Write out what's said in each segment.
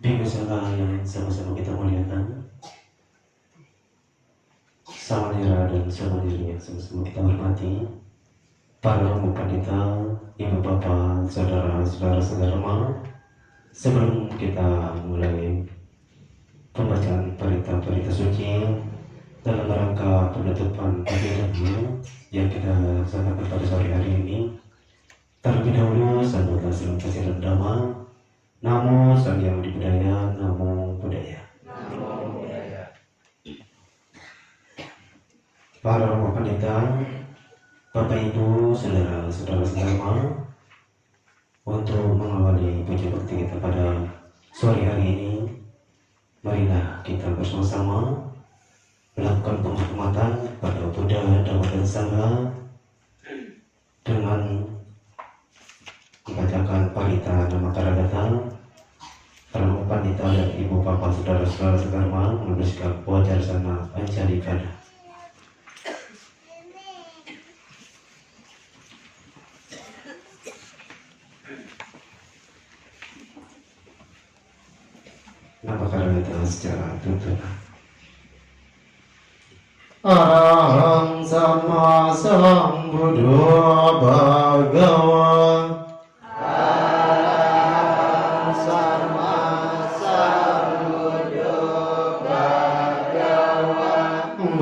Minggu segala yang sama-sama kita muliakan, samanira dan samaniri yang sama-sama kita hormati, para romo pandita, ibu bapak, saudara-saudara ma. Sebelum kita mulai pembacaan berita-berita suci dalam rangka penutupan kegiatan yang kita laksanakan pada sore hari ini, terlebih dahulu sambutlah salam kasih dan damai. Namo Sang Hyang Adibudaya, Namo Buddhaya. Namo Buddhaya. Para romo pendeta, Bapak Ibu, saudara-saudara sekalian, untuk mengawali puja bakti kita pada sore hari ini, marilah kita bersama-sama melakukan penghormatan pada Buddha, Dhamma dan Sangha dengan membacakan parita nama Karagata. Para pandita dan ibu bapak saudara-saudara sekalian meneruskan wajar sana Anjali Kada. Nama Karagata secara tuntunan. Arahang sama sambuddha bhagawa.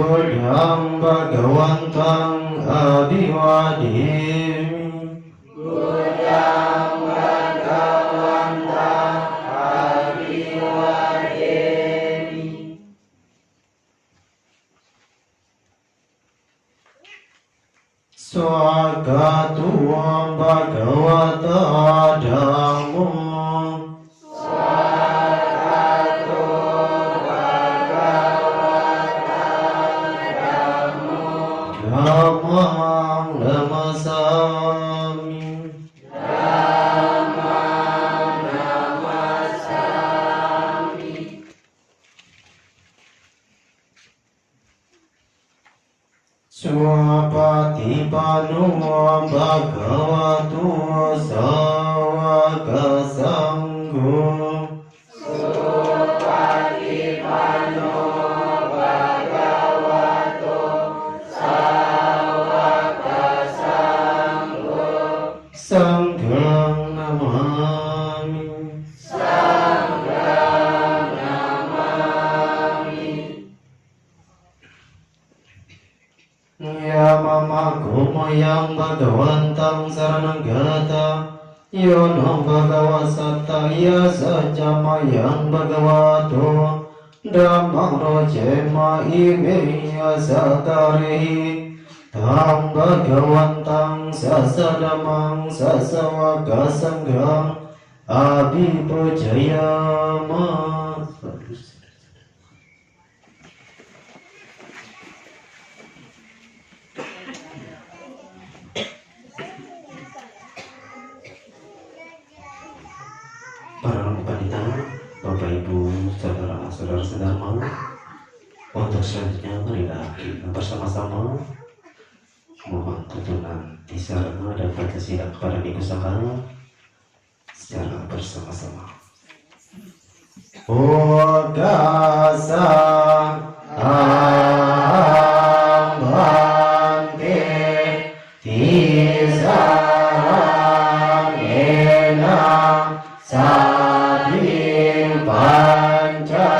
Buddham Bhagavantang Abhivadimi. Buddham Bhagavantang Abhivadimi. Swagato Bhagavata Dhammo. Dhammam namasami. Dhammam namasami. Swapatipano Bhagavato Sawaka Sangho. Supatipano Bhagavato Sawaka Sangho. Sanghang namami. Sangham namami. Yamamagomayang Bhagavantang Saranagata. Yono Bhagavasatta Yasajamayang Bhagavato. Dhammang rojema imeya satarehi. Tam Bhagavantang sasadamang sasawaka sangham abhipujayama. Para romo pandita, Bapak Ibu, saudara-saudara sedharma, untuk selanjutnya marilah kita bersama-sama mohon tuntunan tisarana dan pancasila kepada Minggu Saka secara bersama-sama. Ogasa ambante tisarana sabil pancasila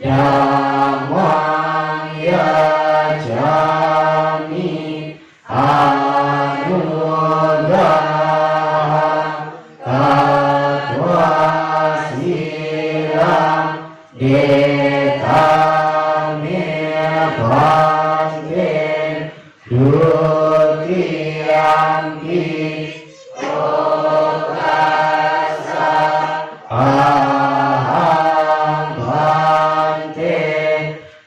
dhammang yajami anugraham tatwa silang dekame bhakti dutiyampi aham bhante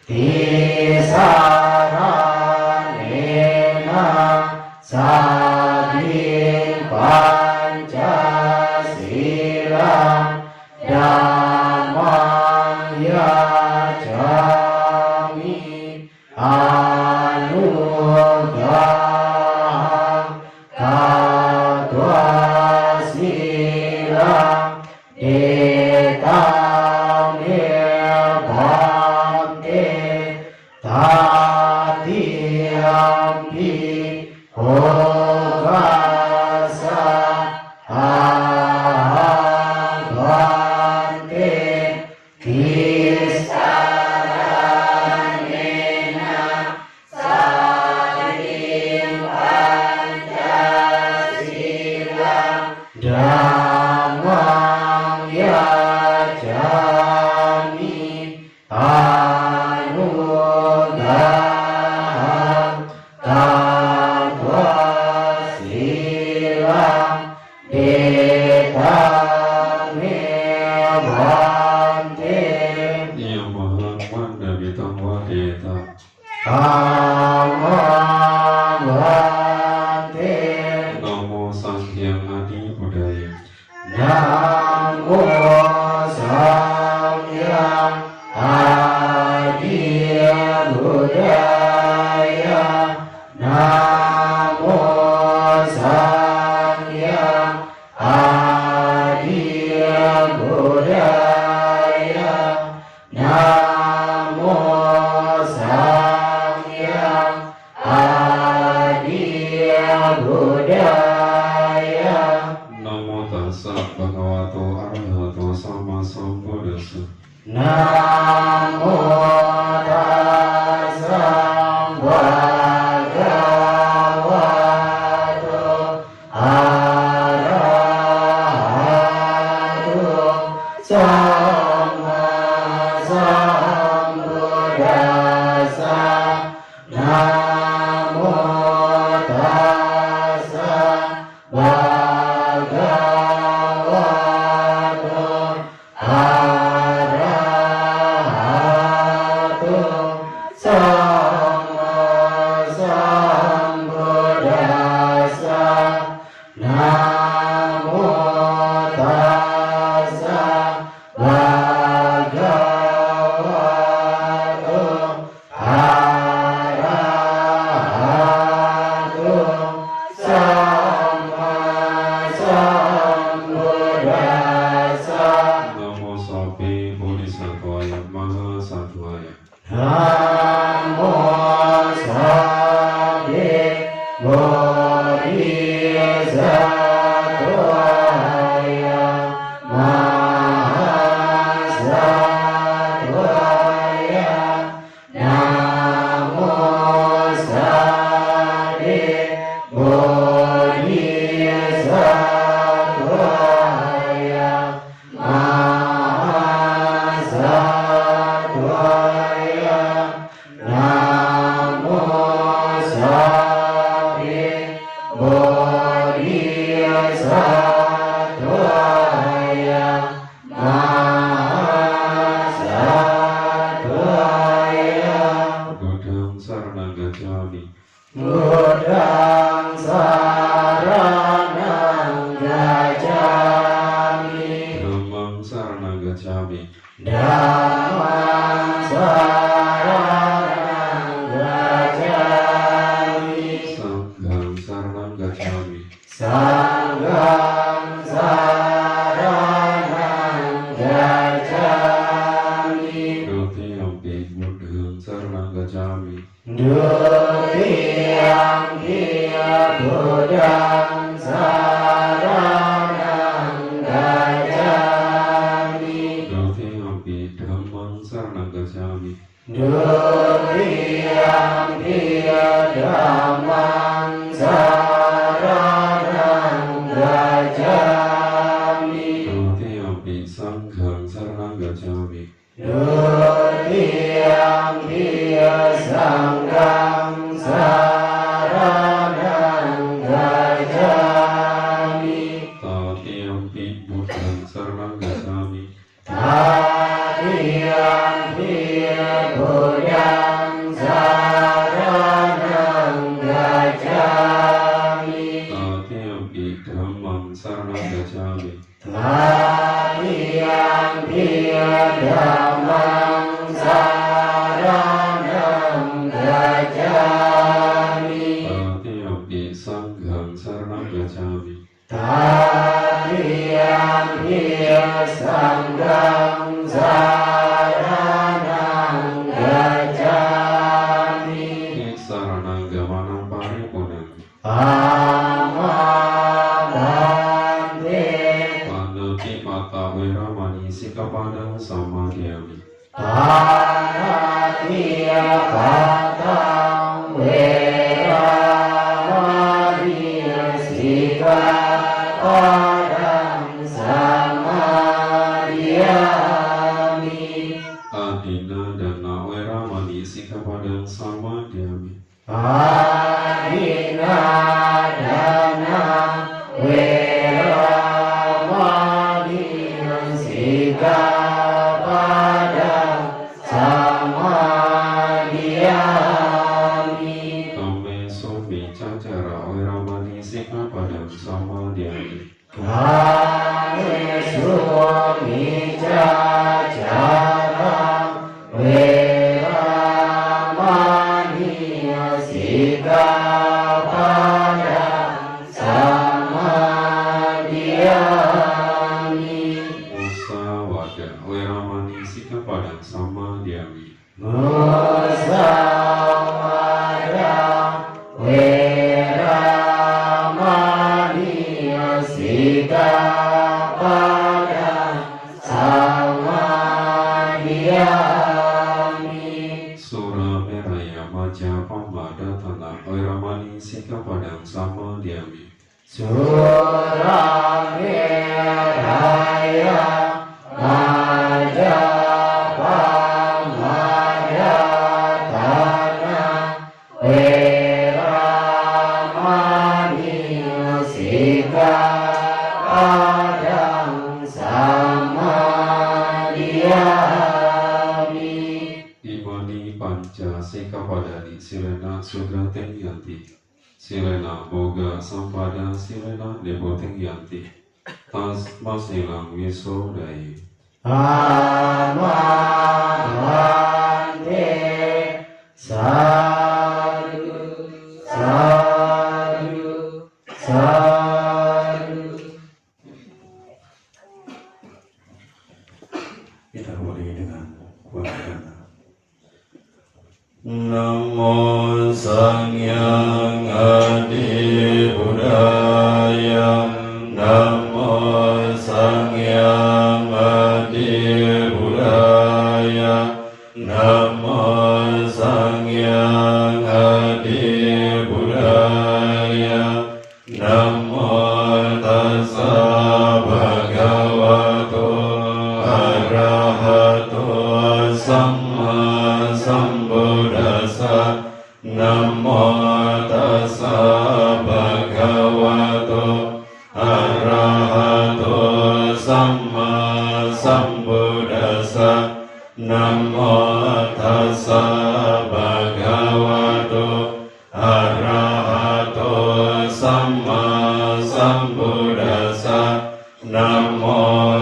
tisaranena sabil pancasila dhammang yajami anugraham tatwa silang Ditane bante tatiampi hogasa ahagante kisaranena saling Pancasila damang yajami anugraham tanpa silang ditane bante Yang Maha Mandabitang Wadeta amang bante Namo Sanghyang Adi Budaya Namo Samyang Adi Budaya Namo Samyang Adi Budaya Namo Samyang Adi Budaya Namo Tassa Bhagavato Arahato Sama Sambuddhassa Namo tassa bhagavato arahato sama sambuddhassa Namo tassa bhagavato arahato sama sambuddhassa Namo tassa bhagavato arahato sama sambuddhassa Namo Sapi Bodhisattvaya Maha Sattvaya Namo Sabde Bodhisattvaya Mahasattvaya Namo Sabde Bodhisattvaya Mahasattvaya Namo Sabde Bodhisattvaya Mahasattvaya Buddhang Saranang Gacchami Buddhang saranang gacchami Dhammang Saranang Gacchami Dhammang saranang gacchami Sanghang Saranang Gacchami Sanghang saranang gacchami Dutiyampi Buddhang Saranang Gacchami Dutiyampi Buddhang saranang gacchami Dutiyampi Dhammang Saranang Gacchami Dutiyampi Dhammang saranang gacchami Dutiyampi Sanghang Saranang Gacchami Dutiyampi Sanghang saranang gacchami Tatiyampi Buddhang Saranang Gacchami Tatiyampi Buddhang saranang gacchami Tatiyampi Dhammang Saranang Gacchami Tatiyampi Dhammang saranang gacchami Tatiyampi Sanghang Saranang Gacchami Tatiyampi ธิสังฆังสารนังกัจฉามิ ทิสารนังกวานังปาริปุนัง อามาพันเต ปานาติปาตาเวรมณีสิกขาปะทังสมาธิยามิ ปานาติปาตังเวระมณีสิกขาปะทังสมาธิยามิ อาทินนาดานาเวรมณีสิกขาปะทังสมาธิยามิ อาทินาดานาเวระมณีสิกขาปะทังสมาธิยามิ กัมเมสุมิจาจาระเวรมณีสิกขาปะทังสมาธิยามิ กาเมสุมิจาจาระเวระมณีสิกขาปะทังสมาธิยามิ มุสาวาทะเวรมณีสิกขาปะทังสมาธิยามิ มุสาวาทะเวระมณีสิกขาปะทังสมาธิยามิ สุราเมรยามัจจาปมาดาธนาเวรมณีสิกขาปะทังสมาธิยามิ สุราเมรัยมัจจาปมาดาทนาเวระมณีสิกขาปะทังสมาธิยามิ อิมานิปัญจสิกขาปะทานิสิเลนะสุดาเตยันติสิเลนะโภกะสัมปาดาสิเลนะเนโบเตยันติตัสมาสิลังวิโสไดย อามาพันเตสาธุสาธุสาธุ Kita mulai dengan wahana. Namo Sangyang Adi Buddhaya Namo Sangyang Adi Buddhaya Namo Sangyang Adi Buddhaya Namo Tassa Bhagavato Arahato Samma Sambuddhassa Namo Tassa Bhagavato Arahato Samma Sambuddhassa Namo Tassa Bhagavato Arahato Samma Sambuddhassa Namo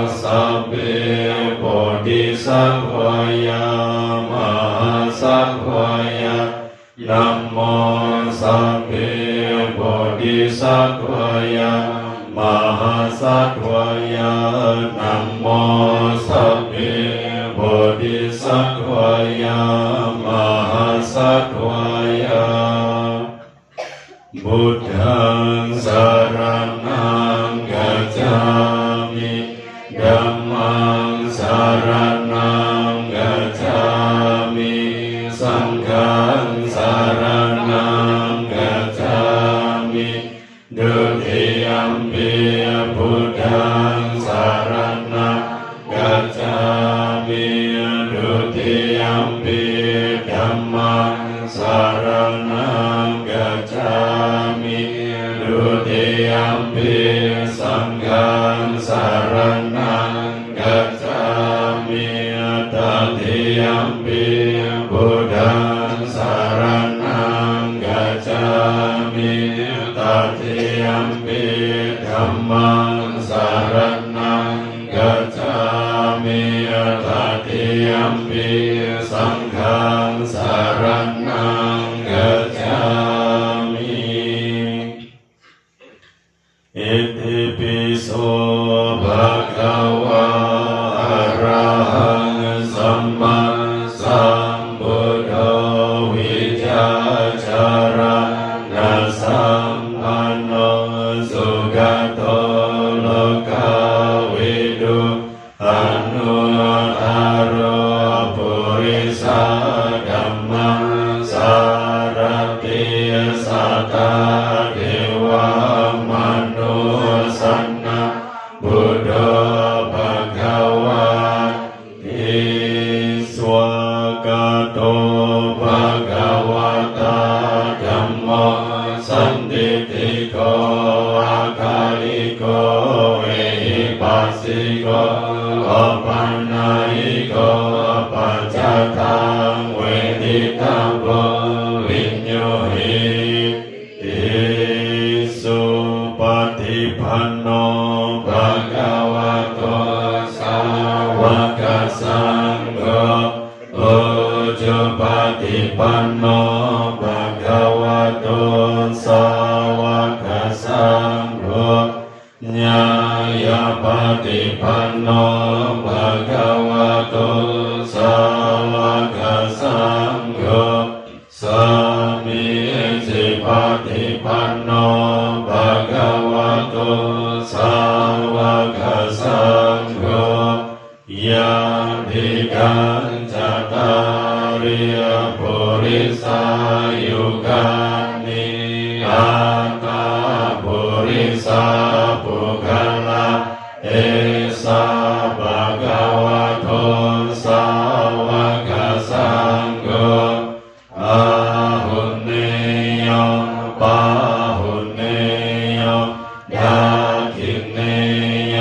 Sabbe Bodhisattvaya Mahasattvaya Namo Sabbe Bodhisattvaya Mahasattvaya Namo Sabbe Bodhisattvaya Mahasattvaya Buddhaṃ saranam gacchāmi Dhammāṃ saranam gacchāmi Saṅghāṃ saranam gacchāmi Dutiyampi Buddhaṃ saranam gacchāmi Dutiyampi Dhammāṃ saranam gacchāmi Dutiyampi Saṅghāṃ saranam gacchāmi Tatiyampi Buddhaṃ saranam gacchāmi Tatiyampi Dhammāṃ saranam gacchāmi Tatiyampi Saṅghāṃ saranam gacchāmi Iti piso bhagavata วิดุอนุตตรปุริสธัมมังสารติสัตตาเทวมนุสันนะบุตโตภควาติสวากาโตภควตาธัมโมสันติติโกอาคาลิโกเวหิปัสสิโกอปันนายิโกปัจจตังเวทิตังโกวิญโยหิติสุปฏิปันโนภะคะวะโตสาวกสังโฆโอจุปฏิปันโนภะคะวะโตสาวกสังโฆญาญาปฏิปันโนภะคะวะโตสาวกสังโฆสามีจิปฏิปันโนภะคะวะโตสาวกสังโฆยาธิกันจตาริยปุริสายุคานิอาตาปุริสาปุคลาเอสาภะคะวะโตสาวกสังโฆอาหุเนโยปาหุเนโยยาคิเนโย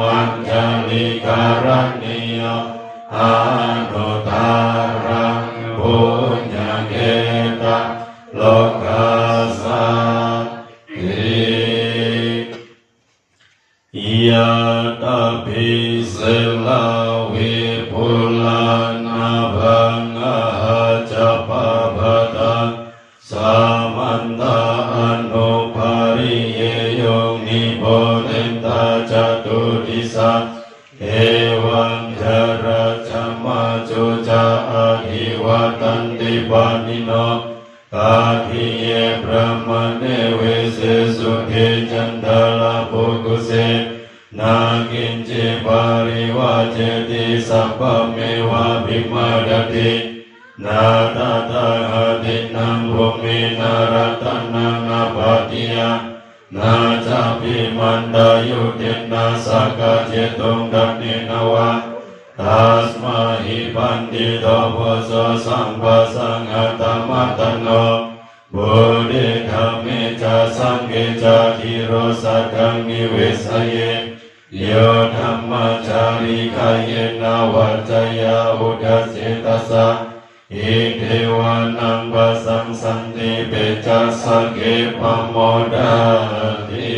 อัญชลิการณิโยอานุตตรังปุญญเกตะโลกัสสติยะตาภิเสลาวิปุลานาภังอาจาปะภะตังสามันตาอนุภาริเยโยนิโพเทนตาจตุติสัพเอวังจราจามาจุจาอาหิวัตันติปานิโนกาทิเยพระมเนเวเสสุเขจันทลาภุกุเสนากินจิปาริวาเจติสัพพเมวะภิมาดตินาตาตาหะตินังภูมินารัตนังนาปาติยานาจาภิมันดายุตินาสักกะเจตุงดักเนนวะตัสมาหิปันติโตโพโสสัมปัสสังฆตมัตตโนบุริธรรมิจาสังเกจาทิโรสักังนิเวสเยโยธรรมจาริกายเยนาวัจจยาอุดัสเสตัสสะอิเทวานังปัสสังสันติเปจัสสะเกปโมดาติ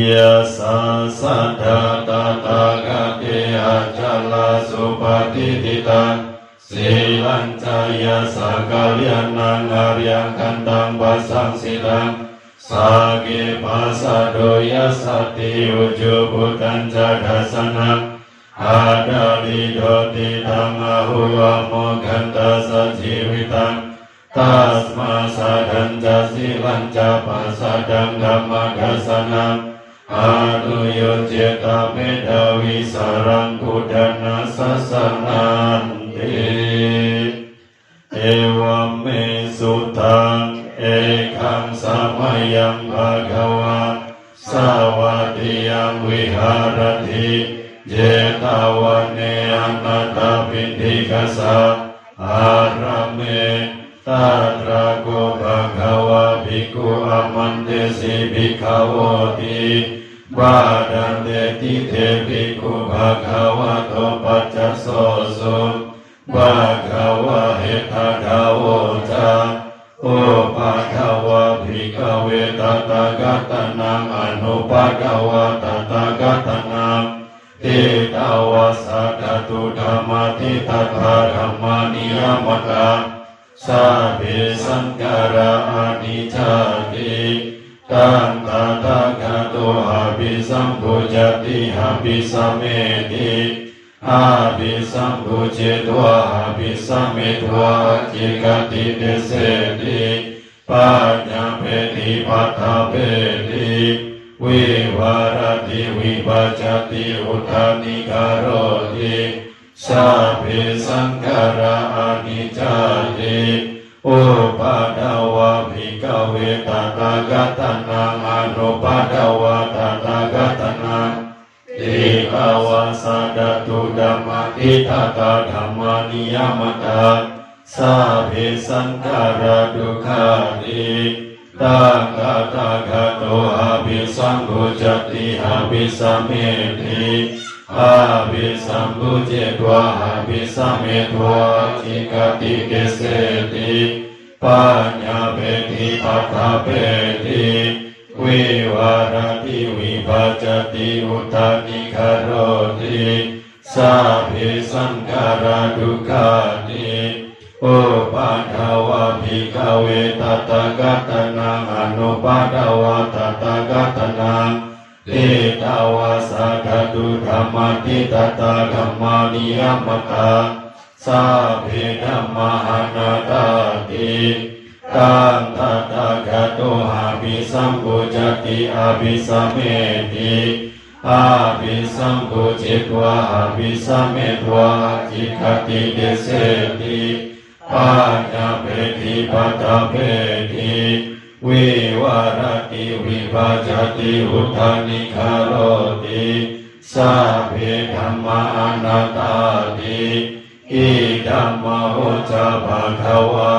ยะสัสสะทาตาตากะเตอาจาลาสุปฏิทิตังสีลัญจายาสากาลยานังอาริยังคันตังปัสสังสิลังสาเกปัสสะโดยัสสติอุจุบุตัญจดัสสนังอาดาลิโดติตังอาหุวะโมคันตัสสะชีวิตังตัสมาสัดัญจสิลัญจปัสสะดังธัมมกัสสนังอานุโยเจตเมธาวิสารังพุทธนาสัสสนันติเอวเมสุตังเอคังสัมมายังภะคะวะสวัสดิยังวิหารติเจตาวเนอนัตตปิณฑิกสะอาระเมตตระโกภะคะวะภิกขุอมันเตสิภิกขวติบาดันเตติเทภิกขุภะคะวะโตปัจจโสสุภะคะวะเหตถาวจาโอภะคะวะภิกขเวตตากตนังอนุภะคะวะตตากตนังติตาวาสัตตุธรรมติตถาธรรมานิยมตาสาเบสังการะอานิจจติตังตถาคตหะภิสัมพุจติหะภิสัมเมติหะภิสัมพุเจตวะหะภิสัมเมตวะจิกติเตเสติปัญญาเปติปัฏฐาเปติ วิวารติวิปัจจติอุทานิกาโรติสาเพสังขาราอนิจจติอุปาทวะภิกขเวตตากตนังอนุปาทวะตตากตนังติภาวะสัดตุธัมมาทิฏฐตาธัมมานิยามตาสาเพสังขาราดุขาติตังกตากโตอาภิสัมพุจติอาภิสัมเมติอาภิสัมพุเจตวะอาภิสัมเมตวะจิกติเกเสติปัญญาเปติปัฏฐาเปติวิวารติวิปัจจติอุทานิคารติสาเพสังขาราดุขาติอุปาทวะภิกขเวตตากตนังอนุปาทวะตตากตนังติตาวาสัทตุธัมมาทิฏฐตาธัมมานิยามตาสาเพธัมมาอนาตติตังตถาคโตอาภิสัมพุจติอาภิสัมเมติอาภิสัมพุจิตวะอาภิสัมเมตวะจิกติเดเสติปัญญาเปติปัฏฐาเปติวิวารติวิปัจจติอุทานิคารติสาเพธัมมาอนัตตาติอิธัมมาโหจาภะคะวะ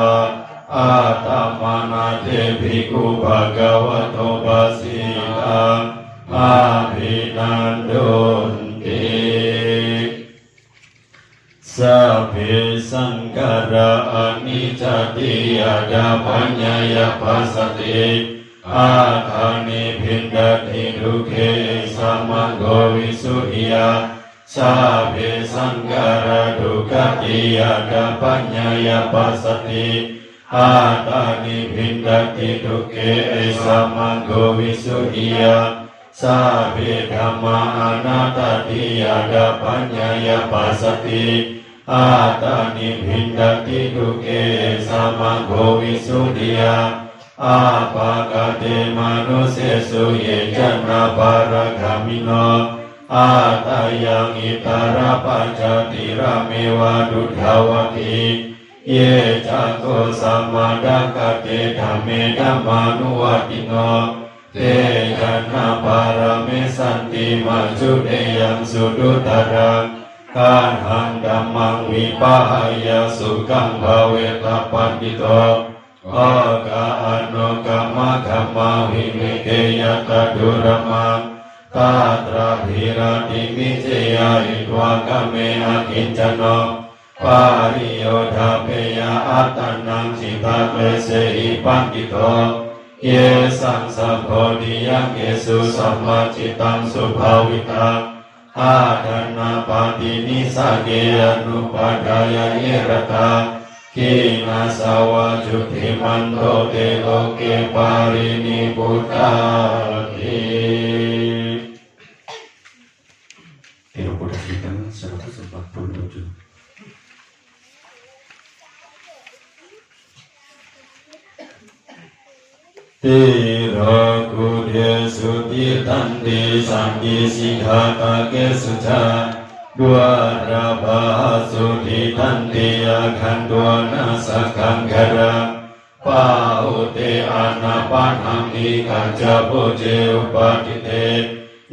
อาตมานาเทภิกขุภะคะวะโตปัสสิตังอาภินันโดติสัพเพสังขาราอนิจจติยดาปัญญายปัสสติอาคานิพินดาติดุเขสัมมังโกวิสุทธิยาสัพเพสังขาราดุขติยดาปัญญายปัสสติอาตานิพินดาติดุเขสัมมังโกวิสุทธิยาสัพเพธัมมาอนัตติยดาปัญญายปัสสติอาตานิพินดาติดุเขสัมมังโกวิสุทธิยาอาภากเตมนุเสสุเยจันนาภารคามิโนอาตายังอิตาราปัจจติราเมวะดุขาวติเยจักโกสัมมาดักเตธัมเมธัมมานุวัติโนเตยันนาภารเมสันติมัจจุเตยังสุดุตรังการหังดัมมังวิปะหายาสุขังภเวตปันติโตอากาอโนกามะคัมมาวิเวเกยตดุรมังตาตราภิราติมิเจยาอิทวากเมอากินจโนปาริโยธาเปยาอัตตนังจิตาเปเสหิปันติโตเยสังสัพโพธิยังเยสุสัมมาจิตังสุภาวิตังอาทันนาปาตินิสาเกอนุปาทายะเยรตาขีนาสาวาจุติมันโตเตโลเกปารินิพุทธาติ Tiro Buddha kita 147. Tiro kudya suti tanti sangki sikhata kesuca Dwara bahasu di tanti akan dwana sakangkara Paute anapanami kaja boje upadite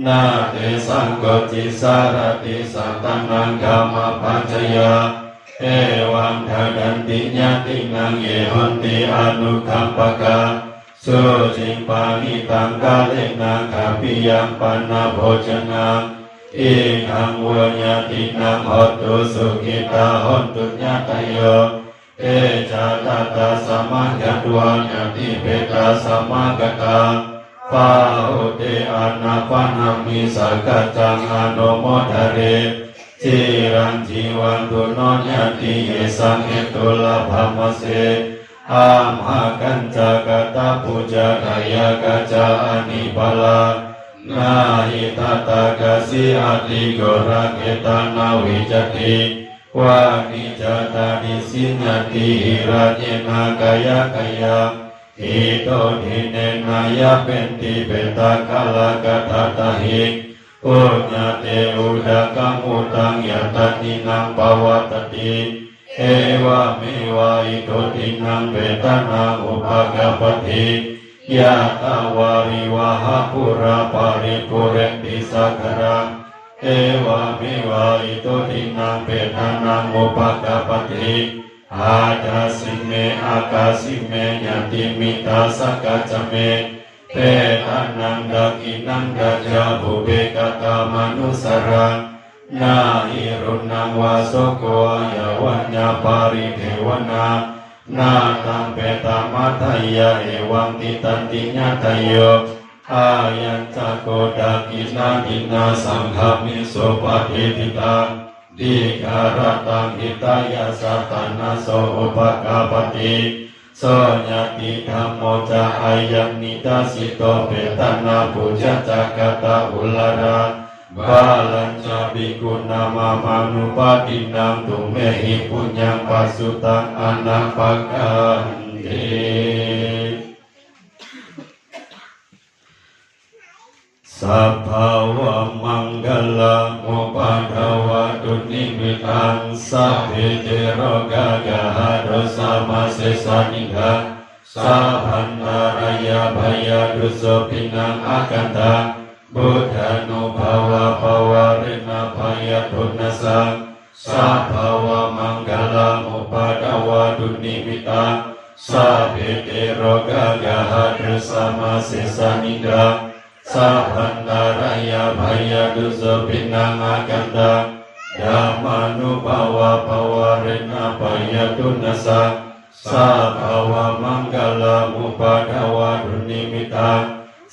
Nate sanggoti sarati santanang gama pancaya Ewan dadanti nyatinang yehonti anukampaka Sujing panitang kalena kapiyang panabhojana Ingang wanyatinang hotu sukita hontu nyatayo Eja tata samagadwa nyati peta samagata Paute anapanami sakacang anomodare Cirang jiwan tuno nyati yesang itulah bhamase Amhakan jagata puja kaya kaca anibala Nahi tata kasi ati gora ketana wijati Wani jata disinyati hiranyena kaya kaya อิโตทิเนนายะเป็นติเปตากาลกตัตหิปุญญาเตอุดากังอุตังยตันตินังปวัตติเอวะเมวะอิโตทินังเปตนาอุปกปติยะตาวาริวะหะปุราปาริปุเรนติสักการะเอวะเมวะอิโตทินังเปตนาอุปกปติอาดาสิเมอากาสิเมยติมิตาสกัจจเมเปตันนังดากินังดาจาภุเบกตามนุสรังนาหิรุนังวาโสโกยาวัญญาปาริเทวนานาตังเปตามัทยาเอวังติตันติญาตโยอายัญจโกดากินากินาสังฆามิโสปะเทติตาดิการตังหิตายาสัตานาโสอุปกาปติโสญาติธรรมโมจาอายัมนิตาสิโตเปตนาปุจจักตาอุลาราบาลัญจาภิกขุนามามานุปาตินังตุเมหิปุญญังปัสสุตังอนาปกันติสัพพวะมังคลังโมปัฏฐวะตุนิมิตังสัพพิเตโรกากะหะโรสามาเสสานิกาสัพพันตารายาภยาดุโสปินังอากันตาบุทธานุภาวะภาวะรินาภยาทุนสังสัพพวะมังคลังโมปัฏฐวะตุนิมิตังสัพพิเตโรกากะหะโรสามาเสสานิกาสัพพันตารายาภยาดุโสปินังอากันตาธัมมานุภาวะภาวะรินาภยาทุนสังสัพพวะมังคลังโมปัฏฐวะตุนิมิตัง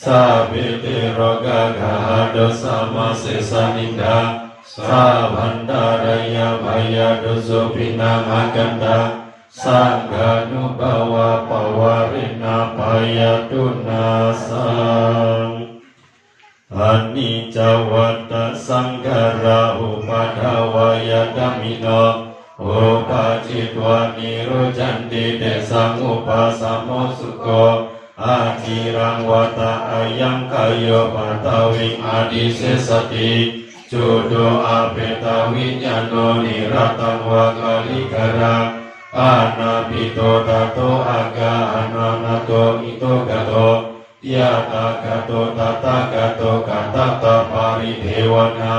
สัพพิเตโรกากะหะโรสามาเสสานิกาสัพพันตารายาภยาดุโสปินังอากันตาสังฆานุภาวะภาวะรินาภยาทุนสังอานิจจวัตตสังขาราอุปัฏฐวายตมิโนอุปาจิตวานิโรจันติเตสังอุปาสมโมสุโกอาจิรังวัตอายังกายโยปัตตวิงอาดิเสสติจุโดอาเปตวิญญาโนนิรัตตังวากาลิกรังอานาปิโตตะโตอากาอนานาโตอิโตกะโตยะตากะโตตะตากะโตกะตะตะปาริเทวนา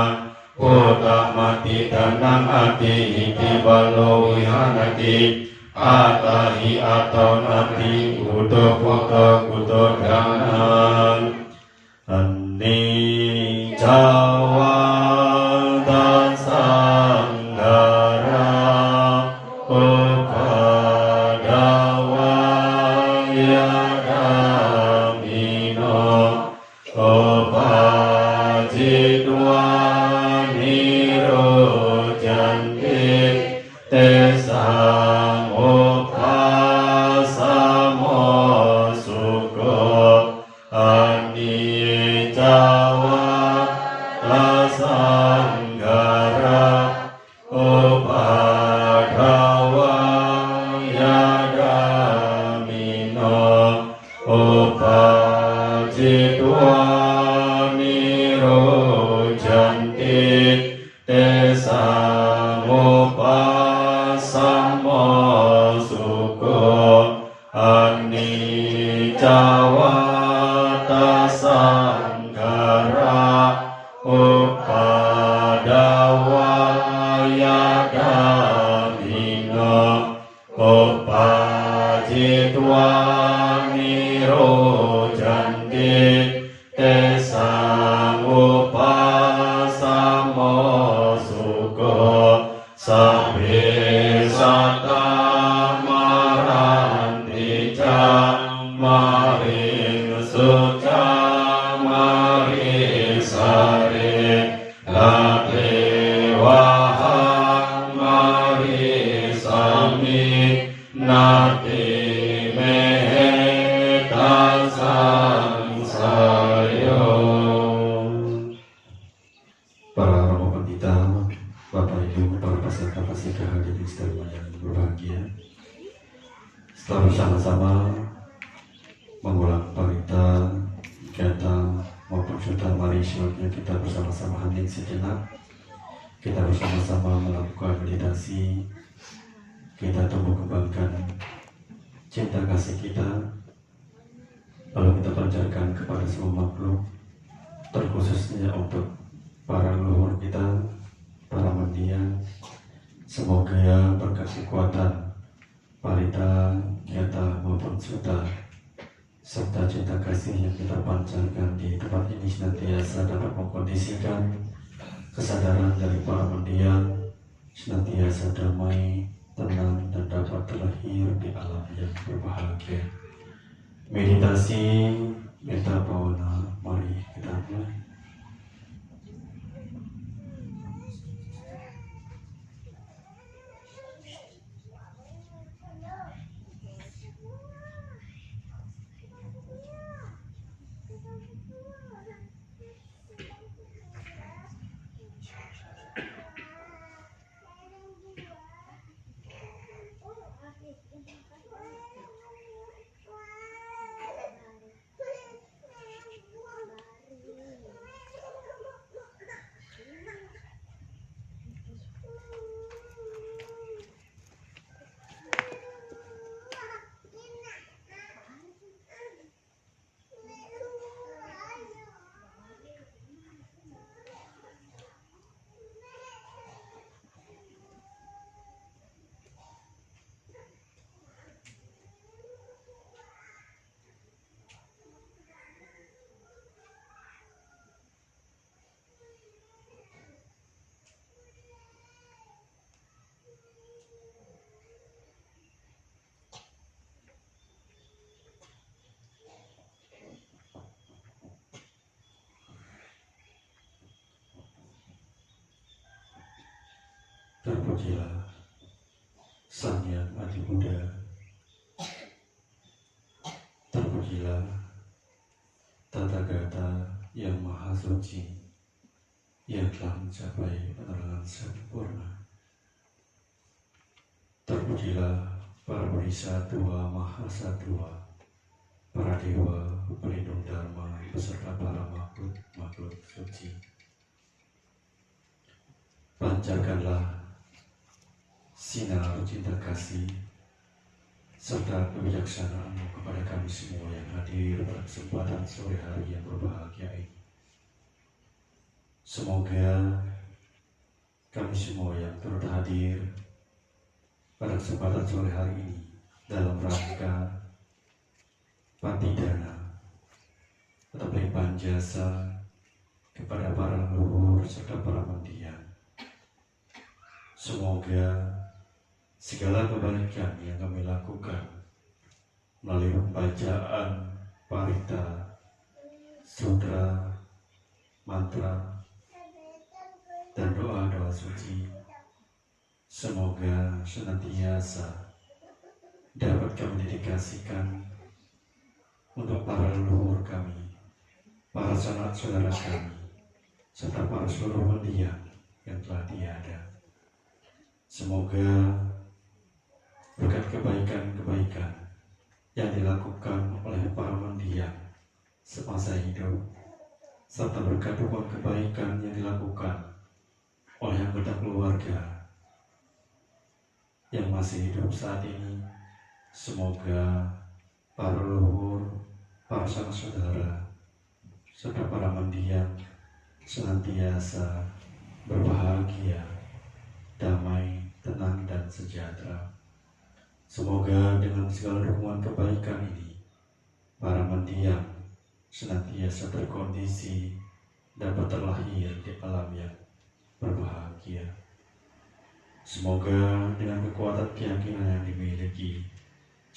โพตมติตานังอติหิติบาโลวิหานติอาตาหิอาตานาติอุโตปุตโตกุโตกานังอันนิจจวัตตสังขาราอุปัฏฐวายตมิโนอุปาจิตวานิโรจันติเตสังอุปาสมโมสุโกอานิจจวัตตสังขาราอุปัฏฐวายตมิโนอุปาจิตวานิโรจันติเตสังอุปาสมโมสุโกอานิจจวัตตสังขาราอุปัฏฐวายตมิโนอุปาจิตวานิโรจันติเตสังอุปาสมโมสุโกสัพเพสัตตามารันติจามาริสุจามาริสาเรลาเทวะหังมาริสามินาติเมตัสสังสายโย Para Romo Pandita, Bapak Ibu, para pasien-pasien hadirin sekalian yang berbahagia, setelah bersama-sama mari selanjutnya kita bersama-sama hening sejenak. Kita bersama-sama melakukan meditasi. Kita tumbuh kembangkan cinta kasih kita. Lalu kita pancarkan kepada semua makhluk, terkhususnya untuk para leluhur kita, para mendiang. Semoga berkat kekuatan parita, yata maupun suta, serta cinta kasih yang kita pancarkan di tempat ini senantiasa dapat mengkondisikan kesadaran dari para mendiang senantiasa damai, tenang, dan dapat terlahir di alam yang berbahagia. Meditasi Metta Bhavana, mari kita mulai. Terpujilah Sang Yang Adi Buddha. Terpujilah Tathagata yang Maha Suci, yang telah mencapai penerangan sempurna. Terpujilah para Bodhisattva Mahasatwa, para dewa pelindung dharma beserta para makhluk suci. Pancarkanlah sinar cinta kasih serta kebijaksanaan-Mu kepada kami semua yang hadir pada kesempatan sore hari yang berbahagia ini. Semoga kami semua yang turut hadir pada kesempatan sore hari ini dalam rangka patidana atau pelimpahan jasa kepada para leluhur serta para mendiang. Semoga segala kebaikan yang kami lakukan melalui pembacaan parita, sutra, mantra, dan doa-doa suci, semoga senantiasa dapat kami dedikasikan untuk para leluhur kami, para sanak saudara kami, serta para seluruh mendiang yang telah tiada. Semoga berkat kebaikan-kebaikan yang dilakukan oleh para mendiang semasa hidup, serta berkat hubungan kebaikan yang dilakukan oleh anggota keluarga yang masih hidup saat ini, semoga para leluhur, para sanak saudara, serta para mendiang senantiasa berbahagia, damai, tenang, dan sejahtera. Semoga dengan segala dukungan kebaikan ini, para mendiang senantiasa terkondisi dapat terlahir di alam yang berbahagia. Semoga dengan kekuatan keyakinan yang dimiliki,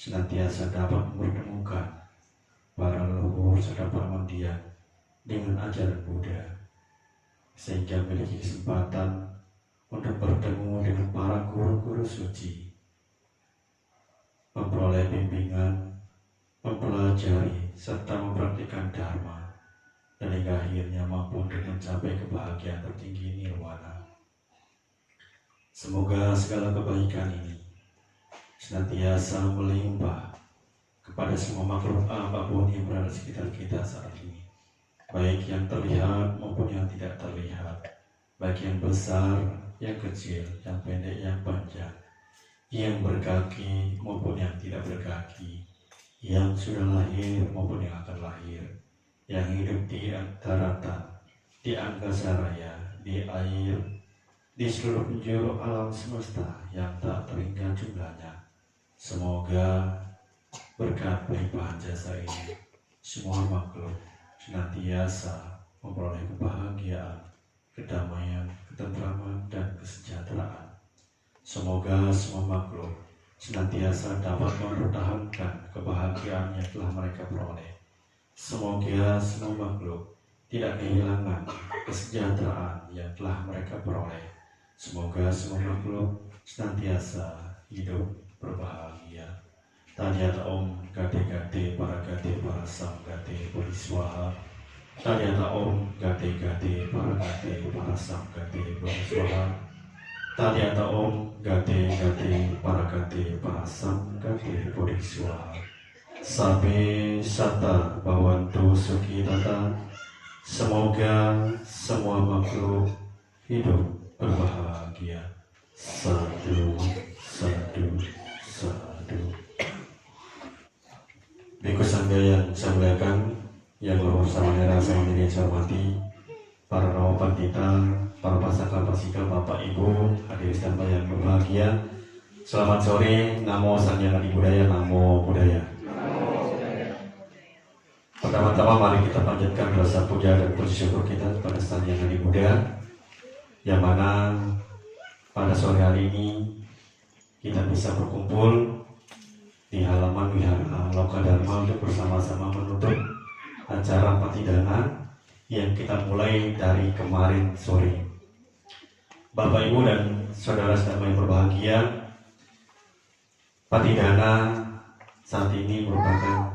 senantiasa dapat mempertemukan para leluhur serta para mendiang dengan ajaran Buddha, sehingga memiliki kesempatan untuk bertemu dengan para guru-guru suci, memperoleh bimbingan, mempelajari, serta mempraktikkan dharma, dan hingga akhirnya mampu untuk mencapai kebahagiaan tertinggi nirwana. Semoga segala kebaikan ini senantiasa melimpah kepada semua makhluk apapun yang berada di sekitar kita saat ini. baik yang terlihat maupun yang tidak terlihat, baik yang besar, yang kecil, yang pendek, yang panjang, yang berkaki maupun yang tidak berkaki, yang sudah lahir maupun yang akan lahir, yang hidup di daratan, di angkasa raya, di air, di seluruh penjuru alam semesta yang tak terhingga jumlahnya. Semoga berkat pelimpahan jasa ini, semua makhluk senantiasa memperoleh kebahagiaan, kedamaian, ketentraman, dan kesejahteraan. Semoga semua makhluk senantiasa dapat mempertahankan kebahagiaan yang telah mereka peroleh. Semoga semua makhluk tidak kehilangan kesejahteraan yang telah mereka peroleh. Semoga semua makhluk senantiasa hidup berbahagia. Tadiyata Om Gade para Sam Gade Bodhiswaha. Tadiyata Om Gade para Sam Gade Bodhiswaha. Tadiyata Om Gade para Sam Gade Bodhiswaha. Sabe Sata Bhavantu Sukhitata. Semoga semua makhluk hidup berbahagia. Sadu, sadu, sadu. Bhikkhu Sangha yang saya muliakan, yang luhur samanera saya memilih saya hormati, para rawa pandita, para pasaka pasika, bapak ibu, hadirin sekalian yang berbahagia. Selamat sore, namo Sanghyang Adi Budaya, namo Buddhaya. Pertama-tama mari kita panjatkan rasa puja dan puji syukur kita kepada Sang Hyang Adi Buddha, yang mana pada sore hari ini kita bisa berkumpul di halaman Wihara Lokadharma untuk bersama-sama menutup acara Patidana yang kita mulai dari kemarin sore. Bapak Ibu dan saudara-saudara yang berbahagia, Patidana saat ini merupakan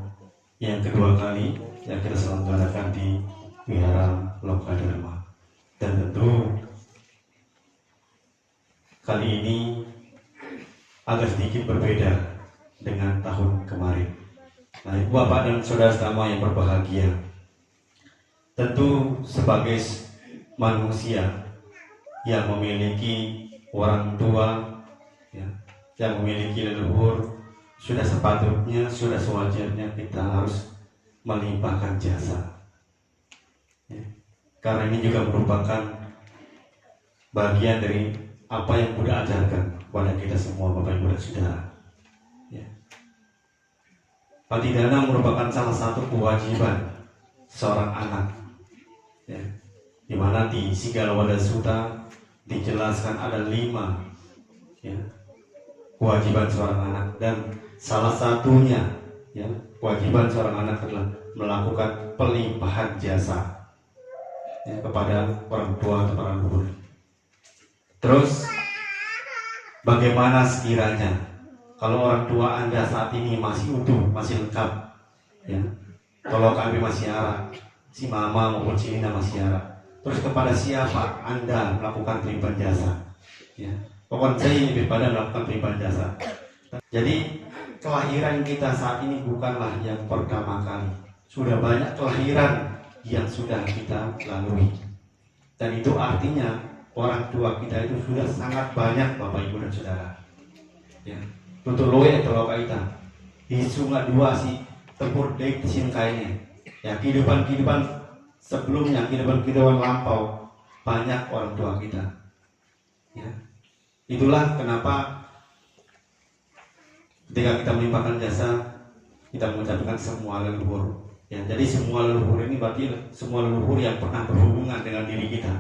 yang kedua kali yang kita selenggarakan di Wihara Lokadharma, dan tentu kali ini agak sedikit berbeda dengan tahun kemarin. Nah, Ibu Bapak dan saudara-saudara yang berbahagia, tentu sebagai manusia yang memiliki orang tua, ya, yang memiliki leluhur, sudah sepatutnya, sudah sewajarnya kita harus melimpahkan jasa, ya. Karena ini juga merupakan bagian dari apa yang Buddha ajarkan kepada kita semua, Bapak Ibu dan Saudara, ya. Patidana merupakan salah satu kewajiban seorang anak, ya, di mana di Sigala Sutta dijelaskan ada 5, ya, kewajiban seorang anak, dan salah satunya, ya, kewajiban seorang anak adalah melakukan pelimpahan jasa, ya, kepada orang tua atau para leluhur. Terus bagaimana sekiranya kalau orang tua Anda saat ini masih utuh, masih lengkap, ya, kalau kami masih harap, si mama maupun si Nina masih harap, terus kepada siapa Anda melakukan pelimpahan jasa, ya, pokoknya saya lebih pada melakukan pelimpahan jasa. Jadi kelahiran kita saat ini bukanlah yang pertama kali, sudah banyak kelahiran yang sudah kita lalui, dan itu artinya orang tua kita itu sudah sangat banyak, Bapak Ibu dan Saudara, ya. Untuk loe atau kaita di sungai dua si tempur dek sin kainnya, ya, kehidupan sebelumnya, kehidupan lampau banyak orang tua kita, ya. Itulah kenapa ketika kita melimpahkan jasa kita mengucapkan semua leluhur, ya. Jadi semua leluhur ini berarti semua leluhur yang pernah berhubungan dengan diri kita,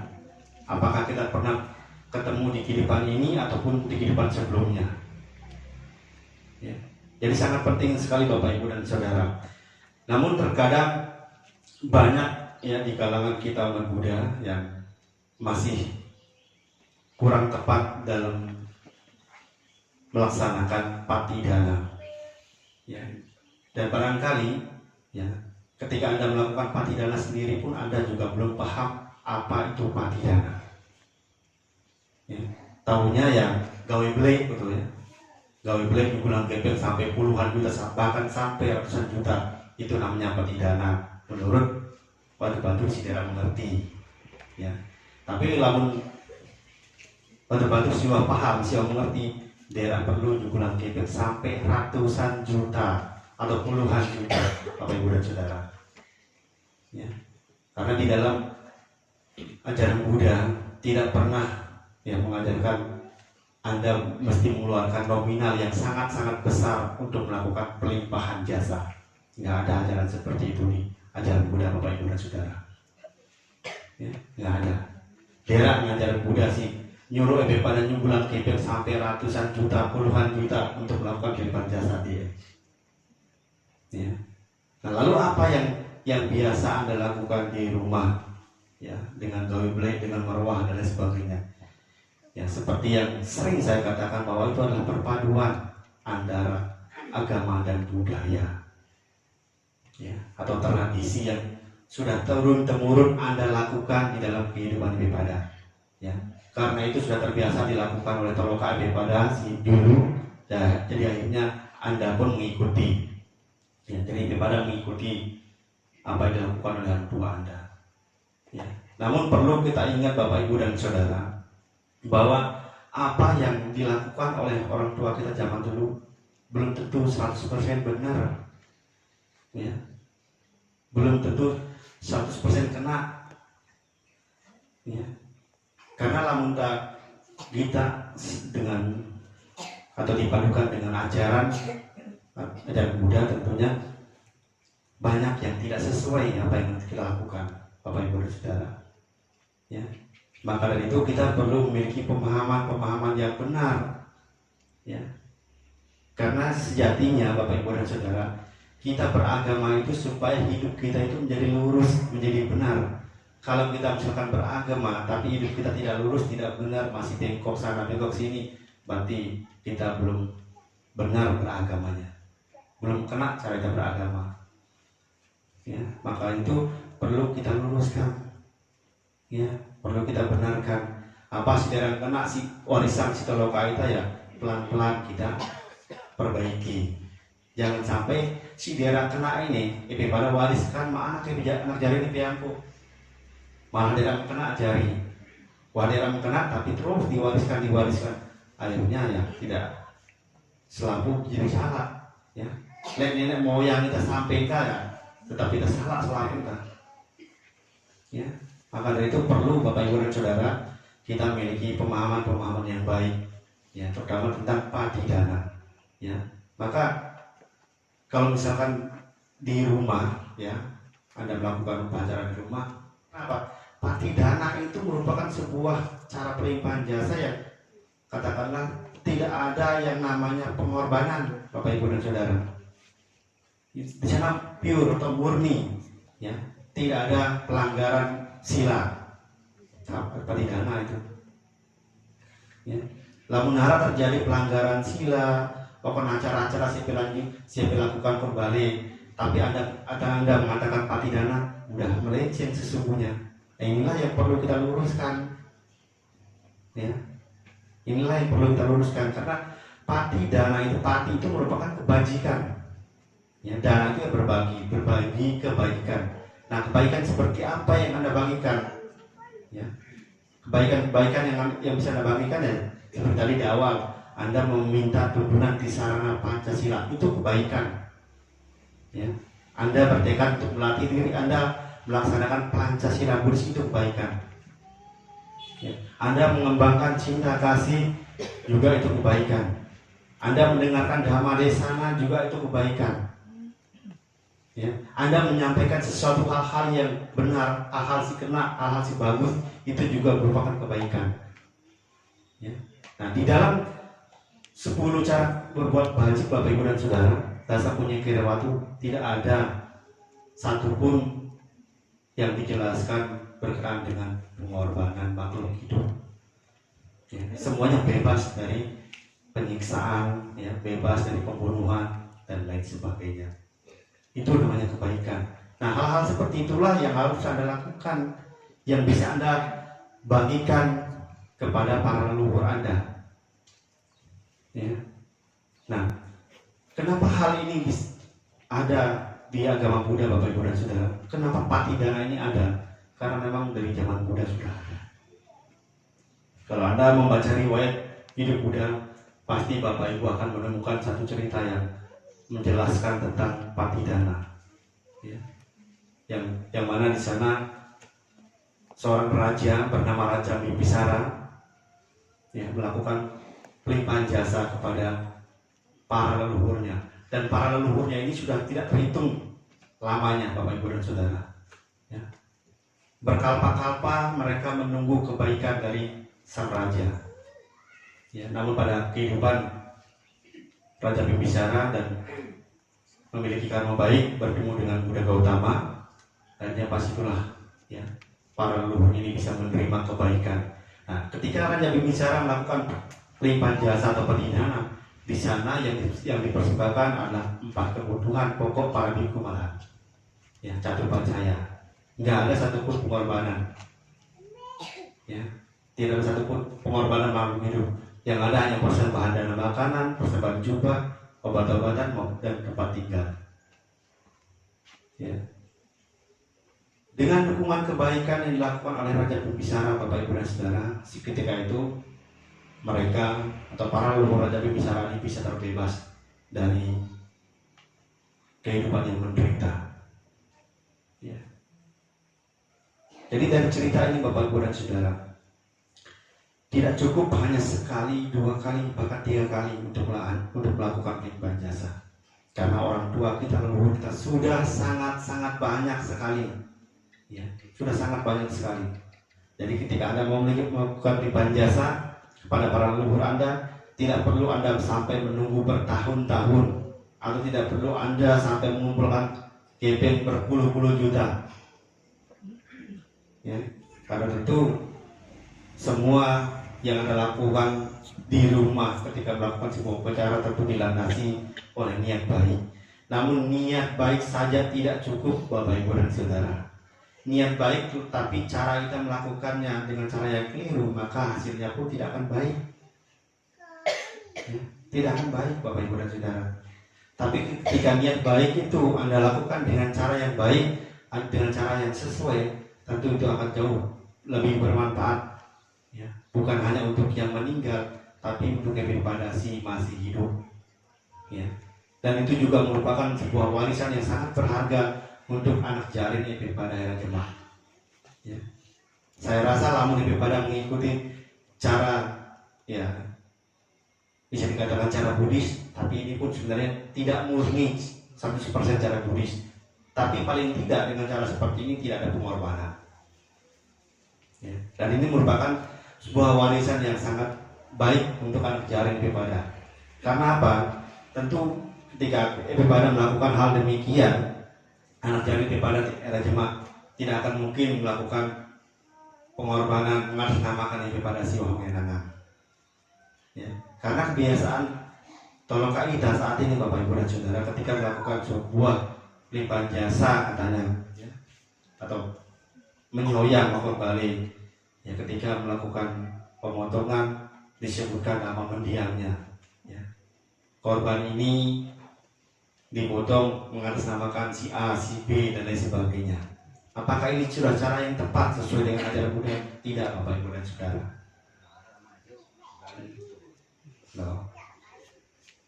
apakah kita pernah ketemu di kehidupan ini ataupun di kehidupan sebelumnya, ya. Jadi sangat penting sekali Bapak Ibu dan Saudara. Namun terkadang banyak, ya, di kalangan kita umat Buddha yang masih kurang tepat dalam melaksanakan patidana, ya. Dan barangkali, ya, ketika Anda melakukan patidana sendiri pun Anda juga belum paham apa itu patidana, ya. Tahunya ya gawe blek, betul, ya. Gawe blek digunakan gepeng sampai puluhan juta, bahkan sampai ratusan juta, itu namanya patidana menurut batur sidera mengerti, ya. Tapi lamun batur siwa paham, siwa mengerti, daerah perlu nyugulan kebek sampai ratusan juta atau puluhan juta, Bapak Ibu dan Saudara. Ya. Karena di dalam ajaran Buddha tidak pernah yang mengajarkan Anda mesti mengeluarkan nominal yang sangat-sangat besar untuk melakukan pelimpahan jasa. Nggak ada ajaran seperti itu nih, ajaran Buddha Bapak Ibu dan Saudara. Ya, nggak ada. Daerah ajaran Buddha sih nyuruh pada nyugulan kebek sampai ratusan juta, puluhan juta untuk melakukan pelimpahan jasa dia. Ya. Nah, lalu apa yang biasa Anda lakukan di rumah, ya, dengan gawe blek, dengan marwah dan lain sebagainya? Ya, seperti yang sering saya katakan bahwa itu adalah perpaduan antara agama dan budaya, ya, atau tradisi yang sudah turun-temurun Anda lakukan di dalam kehidupan ibadah, ya. Karena itu sudah terbiasa dilakukan oleh Toloka ibadah si dulu, ya, jadi akhirnya Anda pun mengikuti, ya, jadi ibadah mengikuti apa yang dilakukan oleh orang tua Anda, ya. Namun perlu kita ingat Bapak Ibu dan Saudara bahwa apa yang dilakukan oleh orang tua kita zaman dulu belum tentu 100% benar, ya. Belum tentu 100% kena, ya. Karena lamun kita dengan atau dipadukan dengan ajaran Buddha, tentunya banyak yang tidak sesuai apa yang kita lakukan, Bapak Ibu dan Saudara, ya. Maka dari itu kita perlu memiliki pemahaman yang benar, ya. Karena sejatinya Bapak Ibu dan Saudara, kita beragama itu supaya hidup kita itu menjadi lurus, menjadi benar. Kalau kita misalkan beragama tapi hidup kita tidak lurus, tidak benar, masih bengkok sana bengkok sini, berarti kita belum benar beragamanya, belum kena cara kita beragama, ya. Maka itu perlu kita luruskan, ya, perlu kita benarkan. Apa sih yang kena si warisan si Toloka itu, ya, pelan-pelan kita perbaiki. Jangan sampai si daerah kena ini pada wariskan mana anak jari ini piangku, malah daerah kena jari, daerah kena tapi terus diwariskan, akhirnya ya tidak selalu jadi salah, ya. Nenek moyang kita sampaikan, ya, tetapi kita salah selalu kan, ya. Maka dari itu perlu Bapak Ibu dan Saudara kita memiliki pemahaman yang baik, ya, terutama tentang patidana, ya. Maka kalau misalkan di rumah, ya, Anda melakukan upacara di rumah, apa? Patidana itu merupakan sebuah cara pelimpahan jasa yang katakanlah tidak ada yang namanya pengorbanan, Bapak Ibu dan Saudara. Di sana pure atau murni, ya, tidak ada pelanggaran sila, patidana itu, ya. Lamun harap terjadi pelanggaran sila, pokoknya acara-acara siapa lakukan kembali, tapi Anda mengatakan patidana, udah melenceng sesungguhnya. Nah, inilah yang perlu kita luruskan, ya. Inilah yang perlu kita luruskan, karena patidana itu, pati itu merupakan kebajikan, ya. Dana itu berbagi kebaikan. Nah, kebaikan seperti apa yang Anda bagikan, ya? Kebaikan yang bisa Anda bagikan, ya, seperti tadi di awal Anda meminta tuntunan di sarana Pancasila, itu kebaikan, ya. Anda bertekad untuk melatih diri Anda melaksanakan Pancasila Buddhis, itu kebaikan, ya. Anda mengembangkan cinta kasih juga itu kebaikan. Anda mendengarkan Dhamma Desana juga itu kebaikan, ya. Anda menyampaikan sesuatu hal-hal yang benar, hal-hal si kena, hal-hal si bagus, itu juga merupakan kebaikan, ya. Nah, di dalam 10 cara berbuat baik Bapak Ibu dan Saudara, Dasa Punya Kirawatu, tidak ada satupun yang dijelaskan berkenaan dengan pengorbanan makhluk hidup, ya. Semuanya bebas dari penyiksaan, ya, bebas dari pembunuhan dan lain sebagainya. Itu namanya kebaikan. Nah, hal-hal seperti itulah yang harus Anda lakukan, yang bisa Anda bagikan kepada para leluhur Anda, ya. Nah, kenapa hal ini ada di agama Buddha, Bapak Ibu dan Saudara, kenapa patidana ini ada? Karena memang dari zaman Buddha sudah ada. Kalau Anda membaca riwayat hidup Buddha, pasti Bapak Ibu akan menemukan satu cerita yang menjelaskan tentang patidana, ya. Yang mana di sana seorang raja bernama Raja Bimbisara, ya, melakukan pelimpahan jasa kepada para leluhurnya, dan para leluhurnya ini sudah tidak terhitung lamanya, Bapak Ibu dan Saudara, ya. Berkalpa-kalpa mereka menunggu kebaikan dari sang raja, ya. Namun pada kehidupan Raja Bimbisara dan memiliki karma baik, bertemu dengan Buddha Gautama, akhirnya pas itulah, ya, para leluhur ini bisa menerima kebaikan. Nah, ketika Raja Bimbisara melakukan pelimpahan jasa atau patidana, di sana yang dipersembahkan adalah 4 kebutuhan pokok para bhikkhu malah, ya, Caturpacaya. Nggak ada satupun pengorbanan, ya, tidak ada satupun pengorbanan makhluk hidup. Yang ada hanya persembahan dana makanan, persembahan jubah, obat-obatan, dan tempat tinggal, ya. Dengan dukungan kebaikan yang dilakukan oleh Raja Bimbisara, Bapak Ibu dan Saudara, ketika itu mereka atau para leluhur Raja Bimbisara ini bisa terbebas dari kehidupan yang menderita, ya. Jadi dari cerita ini, Bapak Ibu dan Saudara, tidak cukup hanya sekali, 2 kali, bahkan 3 kali untuk melakukan pelimpahan jasa. Karena orang tua kita, leluhur kita sudah sangat-sangat banyak sekali, ya, sudah sangat banyak sekali. Jadi ketika Anda mau melakukan pelimpahan jasa kepada para leluhur Anda, tidak perlu Anda sampai menunggu bertahun-tahun, atau tidak perlu Anda sampai mengumpulkan gepeng berpuluh-puluh juta, ya. Karena tentu semua yang Anda lakukan di rumah ketika melakukan sebuah upacara tentu dilandasi oleh niat baik. Namun niat baik saja tidak cukup, Bapak Ibu dan Saudara. Niat baik tapi cara kita melakukannya dengan cara yang keliru, maka hasilnya pun tidak akan baik, ya, tidak akan baik, Bapak Ibu dan Saudara. Tapi ketika niat baik itu Anda lakukan dengan cara yang baik, dengan cara yang sesuai, tentu itu akan jauh lebih bermanfaat, ya. Bukan hanya untuk yang meninggal, tapi untuk yang pada si masih hidup, ya. Dan itu juga merupakan sebuah warisan yang sangat berharga untuk anak jarin pada era jemaah, ya. Saya rasa lamun pada mengikuti cara, ya, bisa dikatakan cara Buddhis, tapi ini pun sebenarnya tidak murni 100% cara Buddhis, tapi paling tidak dengan cara seperti ini tidak ada pengorbanan, ya. Dan ini merupakan sebuah warisan yang sangat baik untuk anak jarin pada. Karena apa? Tentu ketika pada melakukan hal demikian, anak jarin pada era jemaah tidak akan mungkin melakukan pengorbanan mengatasnamakan pada si Wahmenana, ya. Karena kebiasaan tolong kaida saat ini, Bapak Ibu dan Saudara, ketika melakukan sebuah pelimpahan jasa katanya, ya, atau menyoyang maupun balik, ya, ketika melakukan pemotongan disebutkan nama mendiangnya, ya. Korban ini dipotong mengatasnamakan si A, si B, dan lain sebagainya. Apakah ini sudah cara yang tepat sesuai dengan ajaran Buddha? Tidak, Bapak Ibu dan Saudara. No.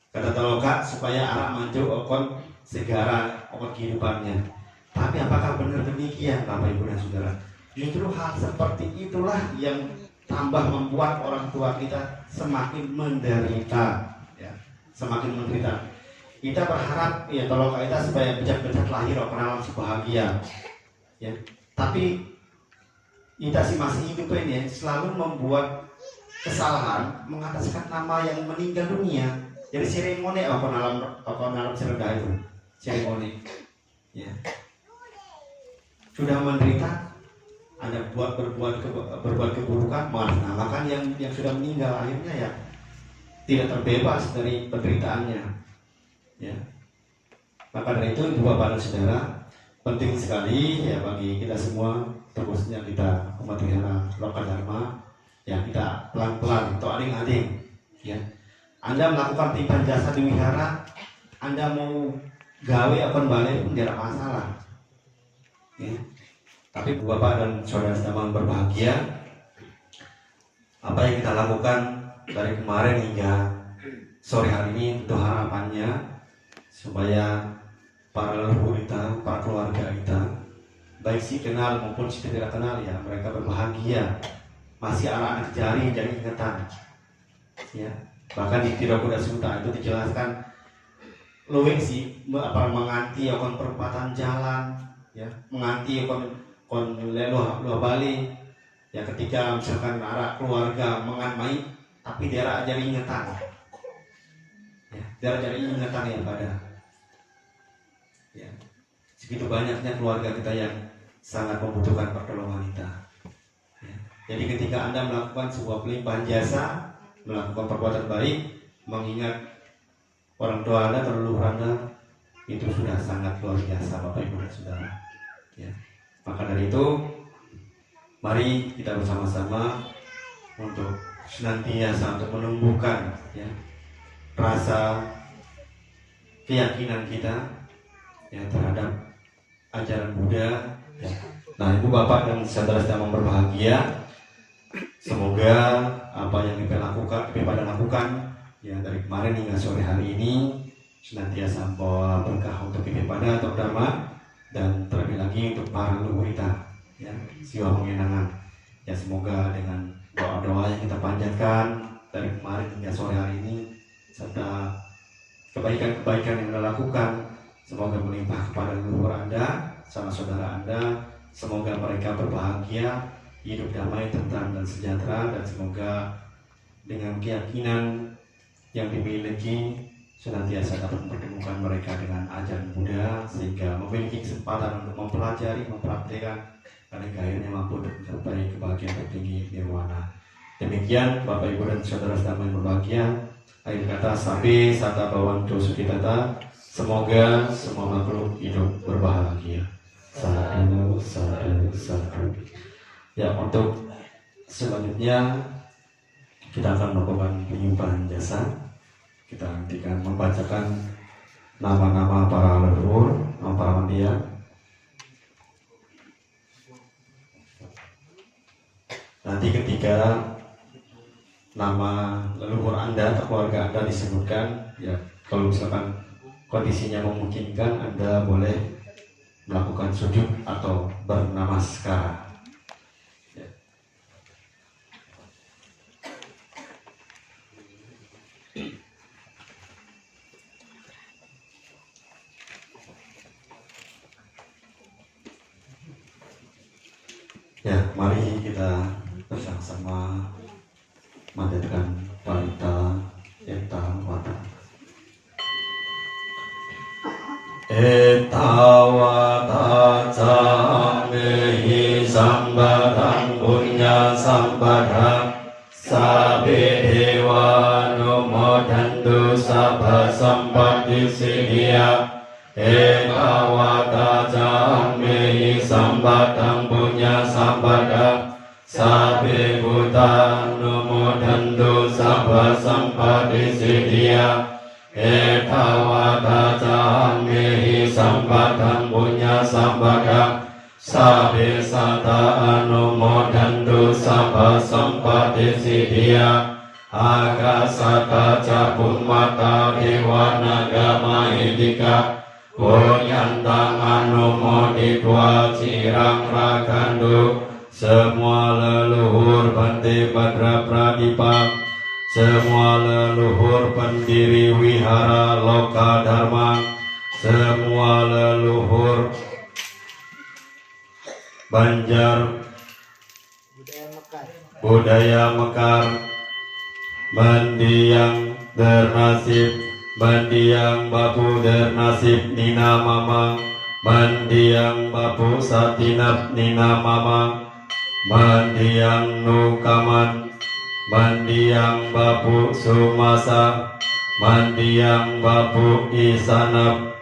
Kata Taloka, supaya arak mancu okon segara okon kehidupannya. Tapi apakah benar demikian, Bapak Ibu dan Saudara? Justru hal seperti itulah yang tambah membuat orang tua kita semakin menderita, ya, semakin menderita. Kita berharap, ya, tolong kita supaya bejat-bejat lahir orang bahagia, ya. Tapi kita sih masih hidup ini selalu membuat kesalahan mengataskan nama yang meninggal dunia. Jadi seremoni apa alam serendah itu seremoni, ya. Sudah menderita, Anda berbuat keburukan, mengatasnamakan yang sudah meninggal, akhirnya ya tidak terbebas dari penderitaannya, ya. Maka dari itu, Bapak dan Saudara, penting sekali, ya, bagi kita semua, khususnya kita umat wihara Lokadharma, ya, kita pelan-pelan atau ading-ading, ya. Anda melakukan pelimpahan jasa di wihara, Anda mau gawe akan balik pun tidak masalah. Ya. Tapi Bapak dan saudara sedang berbahagia, apa yang kita lakukan dari kemarin hingga sore hari ini tentu harapannya supaya para leluhur kita, para keluarga kita, baik si kenal maupun si tidak kenal ya, mereka berbahagia, masih anak-anak jari jadi ingatan. Ya, bahkan di Tira Kuda Suta itu dijelaskan luwih sih menganti akan perempatan jalan, ya, menganti kon lelo bali, ya ketika misalkan arah keluarga menganmai, tapi dia jadi ingatan, ya, dia jadi ingatan yang pada, ya, segitu banyaknya keluarga kita yang sangat membutuhkan pertolongan kita. Ya. Jadi ketika Anda melakukan sebuah pelimpahan jasa, melakukan perbuatan baik, mengingat orang tua Anda, leluhur Anda, itu sudah sangat luar biasa Bapak Ibu dan Saudara. Ya. Maka dari itu, mari kita bersama-sama untuk senantiasa untuk menumbuhkan ya, rasa keyakinan kita ya, terhadap ajaran Buddha. Ya. Nah, Ibu Bapak dan saudara sedang berbahagia. Semoga apa yang kita lakukan ya dari kemarin hingga sore hari ini senantiasa membawa berkah untuk kita pada atau dharma, dan terlebih lagi untuk para leluhur kita ya, siwa pengenangan ya, semoga dengan doa-doa yang kita panjatkan dari kemarin hingga sore hari ini serta kebaikan-kebaikan yang kita lakukan, semoga melimpah kepada leluhur Anda, sama saudara Anda, semoga mereka berbahagia, hidup damai, tentram dan sejahtera, dan semoga dengan keyakinan yang dimiliki senantiasa dapat mempertemukan mereka dengan ajaran Buddha, sehingga memiliki kesempatan untuk mempelajari, mempraktikkan, dan akhirnya mampu untuk mencapai kebahagiaan tertinggi nirwana. Demikian Bapak Ibu dan saudara sedang berbahagia. Akhir kata sabi sata bawantu sukitata, semoga semua makhluk hidup berbahagia. Sadu, sadu, sadu. Ya, untuk selanjutnya kita akan melakukan penyumpahan jasa. Kita nantikan membacakan nama-nama para leluhur, nama para mandia. Nanti ketika nama leluhur Anda atau keluarga Anda disebutkan, ya kalau misalkan kondisinya memungkinkan, Anda boleh melakukan sujud atau bernamaskara. Ya, mari kita bersama-sama manjatkan Parita Eta Wata. Eta Wata Camehi Sambadang Punya Sambadang Sabe Dewa Numodantu Sabha Sampati Siddhya. Eta Wata Camehi Sambadang Punya Sambadang Sabe Buddha Numodantu Sabha Sampati Siddhya. Eta Wata Camehi Sambadang Punya Sambadang Sabe Sata Anumodantu Sabha Sampati Siddhya. Akasata Cakumata Dewa Naga Mahindika Punyantang Anumoditwa Cirang Rakandu. Semua leluhur Bante Badra Pradipa, semua leluhur pendiri wihara Loka Dharma, semua leluhur Banjar Budaya Mekar, mendiang bernasib, mendiang bapu bernasib Nina Mamang, mendiang bapu satinap Nina Mamang, mendiang Nukaman, mendiang bapu Sumasa, mendiang bapu Isanap,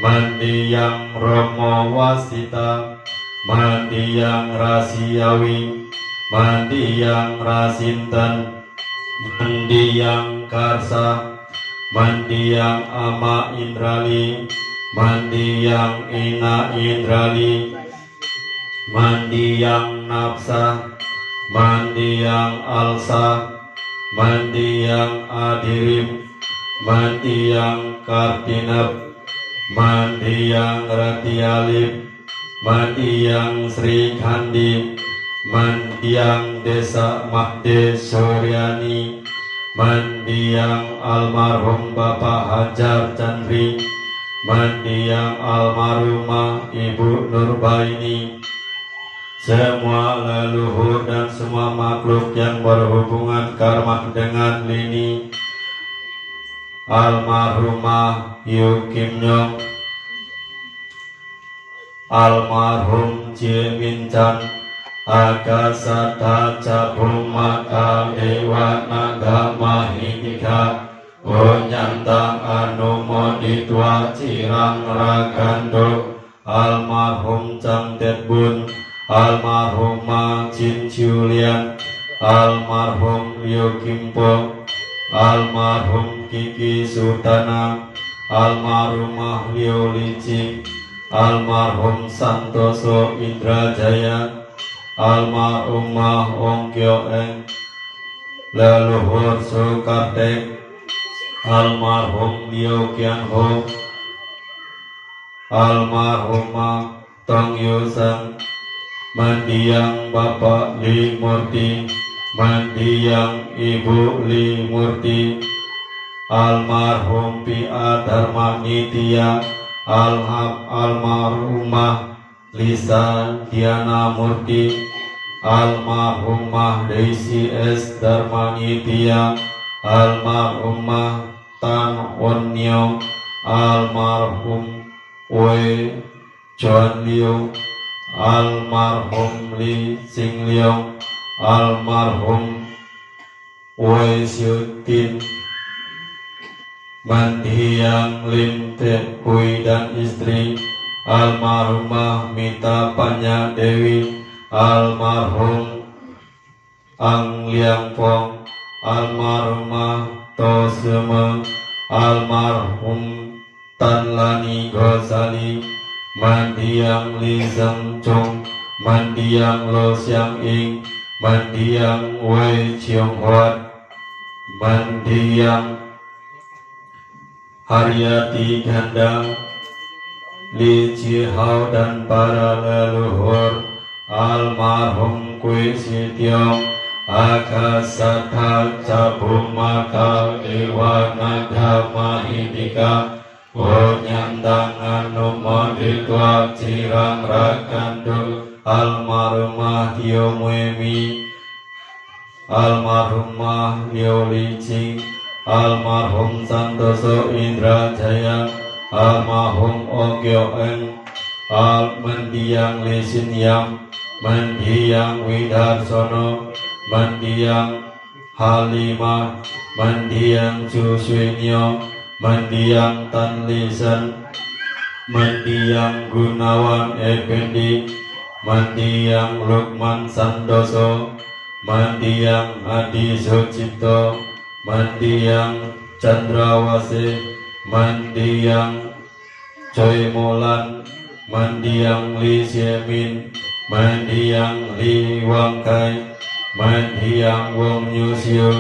mendiang Romo Wasita, mendiang Rasiawi, mendiang Rasinten, mendiang Karsa, mendiang Ama Indrali, Mandiyang ina indrali, mandiyang nafsa, mandiyang alsa, mandiyang adirim, mandiyang kartinab, mandiyang ratialip, mandiyang sri khandi, mandiyang desa mahde suryani, mandiyang almarhum Bapak Hajar Chandri, mandiyang almarhumah Ibu Nurbaini, semua leluhur dan semua makhluk yang berhubungan karma dengan Lini, almarhumah Yu Kim Nyong, almarhum Jie Min Chan, Akasata Cabumaka Dewa Naga Mahindika, Punyantang Anumoditwa Cirang Ragando, almarhum Chang Tet Bun, almarhumah Jin Julian, almarhum Liu Kimpo, almarhum Kiki Sutana, almarhumah Liu Licing, almarhum Santoso Indrajaya, almarhumah Ong Kyo Eng, leluhur Sukartek, almarhum Liu Kian Ho, almarhumah Tong Yusang, mandiyang Bapak Li Murti, mandiyang Ibu Li Murti, almarhum Pia Dharma Nitya, almarhumah Lisa Diana Murti, almarhumah Desi S Dharma Nitya, almarhumah Tan Wonyo, almarhum Wei Chuan Liu, almarhum Li Sing Leong, almarhum Wei Siu Tin, mandiyang Lim Te Hui dan istri, almarhumah Mita Panya Dewi, almarhum Ang Liang Pong, almarhumah To Seme, almarhum Tan Lani Gosali, mandiyang Li Zeng Chung, mandiyang Lo Siang Ing, mandiyang Wei Chiong Huat, mandiyang Haryati Gandang, Li Chihau dan para leluhur, almarhum Kwe Sitiong, Akasata Cabumaka Dewa Naga Mahindika, Punyantang Anumoditwa Cirang Ragando, almarhumah Tio Muemi, almarhumah Liu Licing, almarhum Santoso Indrajaya, almarhum Ong Kyo Eng, mendiang Li Sin Yang, mendiang Widarsono, mendiang Halimah, mendiang Chu Sui Nyo, mendiang Tan Lisan, mendiang Gunawan Effendi, mendiang Lukman Santoso, mendiang Adi Sucipto, mendiang Chandrawase, mendiang Choi Molan, mendiang Li Xiemin, mendiang Li Wang Kai, mendiang Wong Nyu Siu,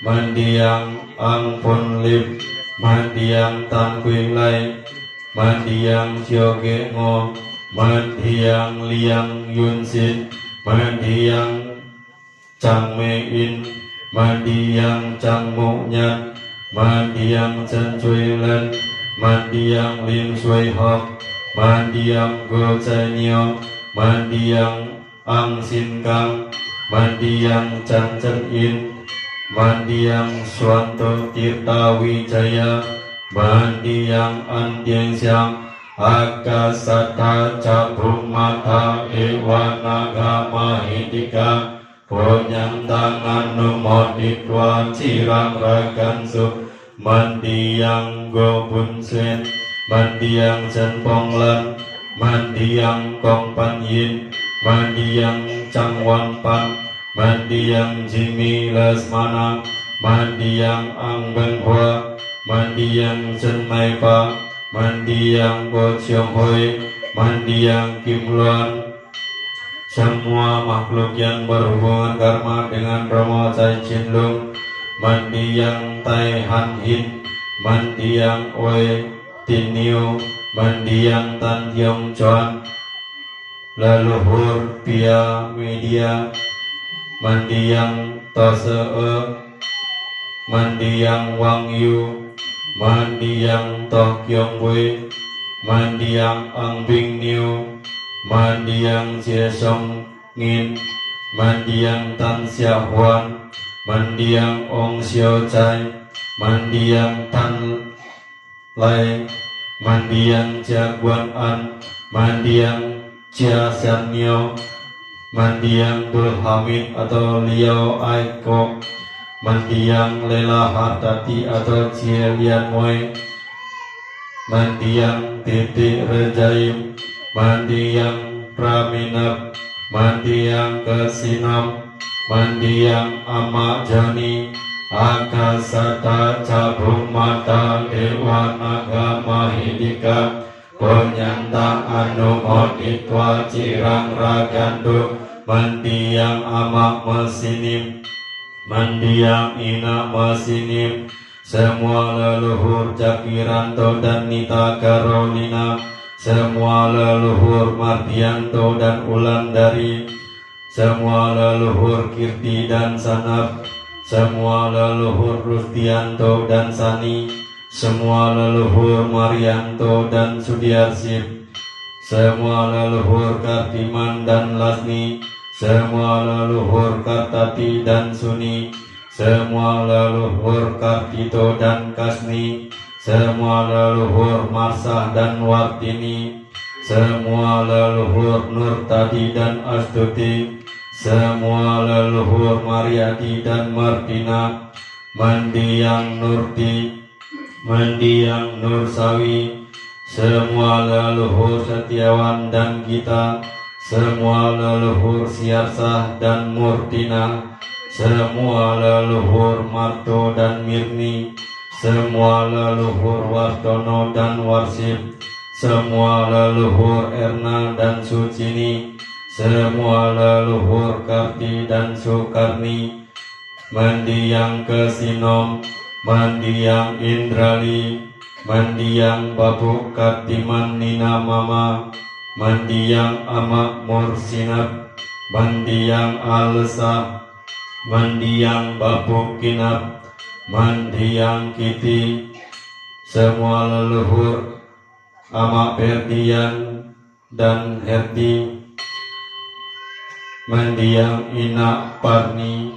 mendiang Ang Pun Lip, mendiang Tan Quỳnh Lai, mendiang Chiêu Ge Ngo, mendiang Liang Yun Sin, mendiang Chang Mei In, mendiang Chang Mo Nhan, mendiang Chen Chui Len, mendiang Lim Sui Hok, mendiang Go Chai Nio, mendiang Ang Sin Kang, mendiang Chan Chen In, mendiang Swanto Tirta Wijaya, mendiang An Tieng Siang, Akasata Cabumaka Dewa Naga Mahindika, Punyantang Anumoditwa Cirang Ragansu, mendiang Go Bun Sen, mendiang Chen Pong Lan, mendiang Kong Pan Yin, mendiang Chang Wan Pan, mendiang Jimmy Lesmana, mendiang Ang Ben Hua, mendiang Chen Mai Pa, Mendiang Bo Chiong Hoi, Mendiang Kim Luan, semua makhluk yang berhubungan karma dengan Romo Chai Chin Lung, Mendiang Tai Han Hin, Mendiang Oi Tin Niu, Mendiang Tan Tiong Chuan, leluhur Pia Media, Mendiang Tose E, Mendiang Wang Yu, Mendiang Toh Kiong Wei, Mendiang Ang Bing Niu, Mendiang Jie Song Ngin, Mendiang Tan Sia Huan, Mendiang Ong Xiao Chai, Mendiang Tan Lai, Mendiang Jia Guan An, Mendiang Jia San Nio, Mendiang Dul Hamid atau Liao Ai Kok, Mendiang Lela Hartati atau Jie Lian Moi, Mendiang Titi Rejaim, Mendiang Praminap, Mendiang Kesinam, Mendiang Ama Jani, Akasata Cabung Mata Dewa Naga Mahidika, Penyantang Anumoditwa Cirang Ragandu, Mendiang Ama Mesinim, Mendiang Ina Mesinim, semua leluhur Jakiranto dan Nita Carolina, semua leluhur Mardianto dan Ulandari, semua leluhur Kirti dan Sanap, semua leluhur Rustianto dan Sani, semua leluhur Marianto dan Sudiarsip, semua leluhur Kartiman dan Lasni, semua leluhur Kartati dan Suni, semua leluhur Kartito dan Kasni, semua leluhur Marsah dan Wartini, semua leluhur Nurtadi dan Astuti, semua leluhur Mariati dan Martina, Mendiang Nurti, Mendiang Nursawi, semua leluhur Setiawan dan Gita, semua leluhur Siarsah dan Murtina, semua leluhur Marto dan Mirni, semua leluhur Wartono dan Warsip, semua leluhur Erna dan Sucini, semua leluhur Karti dan Sukarni, Mendiang Kesinom, Mendiang Indrali, Mendiang Babuk Kartiman Nina Mama, Mendiang Amak Mursinap, Mendiang Alesa, Mendiang Babuk Kinap, Mendiang Kiti, semua leluhur Amak Berdian dan Herdi, Mendiang Ina Parni,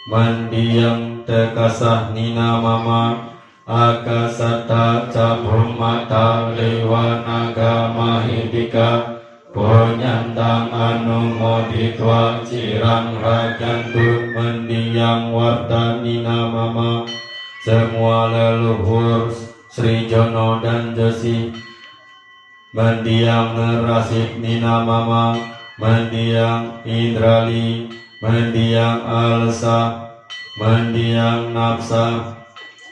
Mendiang Tekasah Nina Mama, Akasata Cabung Mata Dewa Naga Mahidika, Penyantang Anumoditwa Cirang Ragantu, Mendiang Warta Nina Mama, semua leluhur Sri Jono dan Josi, Mendiang Nerasid Nina Mama, Mendiang Indrali, Mendiang Alsa, Mendiang Napsa,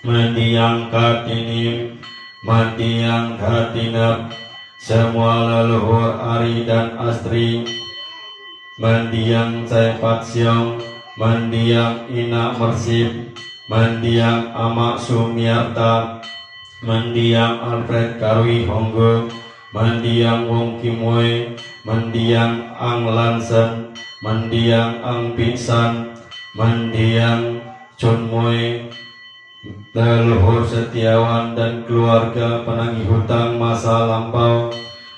Mendiang Kartinim, Mendiang Kartinap, semua leluhur Ari dan Astri, Mendiang Cai Pat Siong, Mendiang Ina Mersip, Mendiang Amak Sumiarta, Mendiang Alfred Karwi Honggo, Mendiang Wong Kimoi, Mendiang Ang Lansen, Mendiang Ang Pinsan, Mendiang Chun Moi, leluhur Setiawan dan keluarga penagih hutang masa lampau,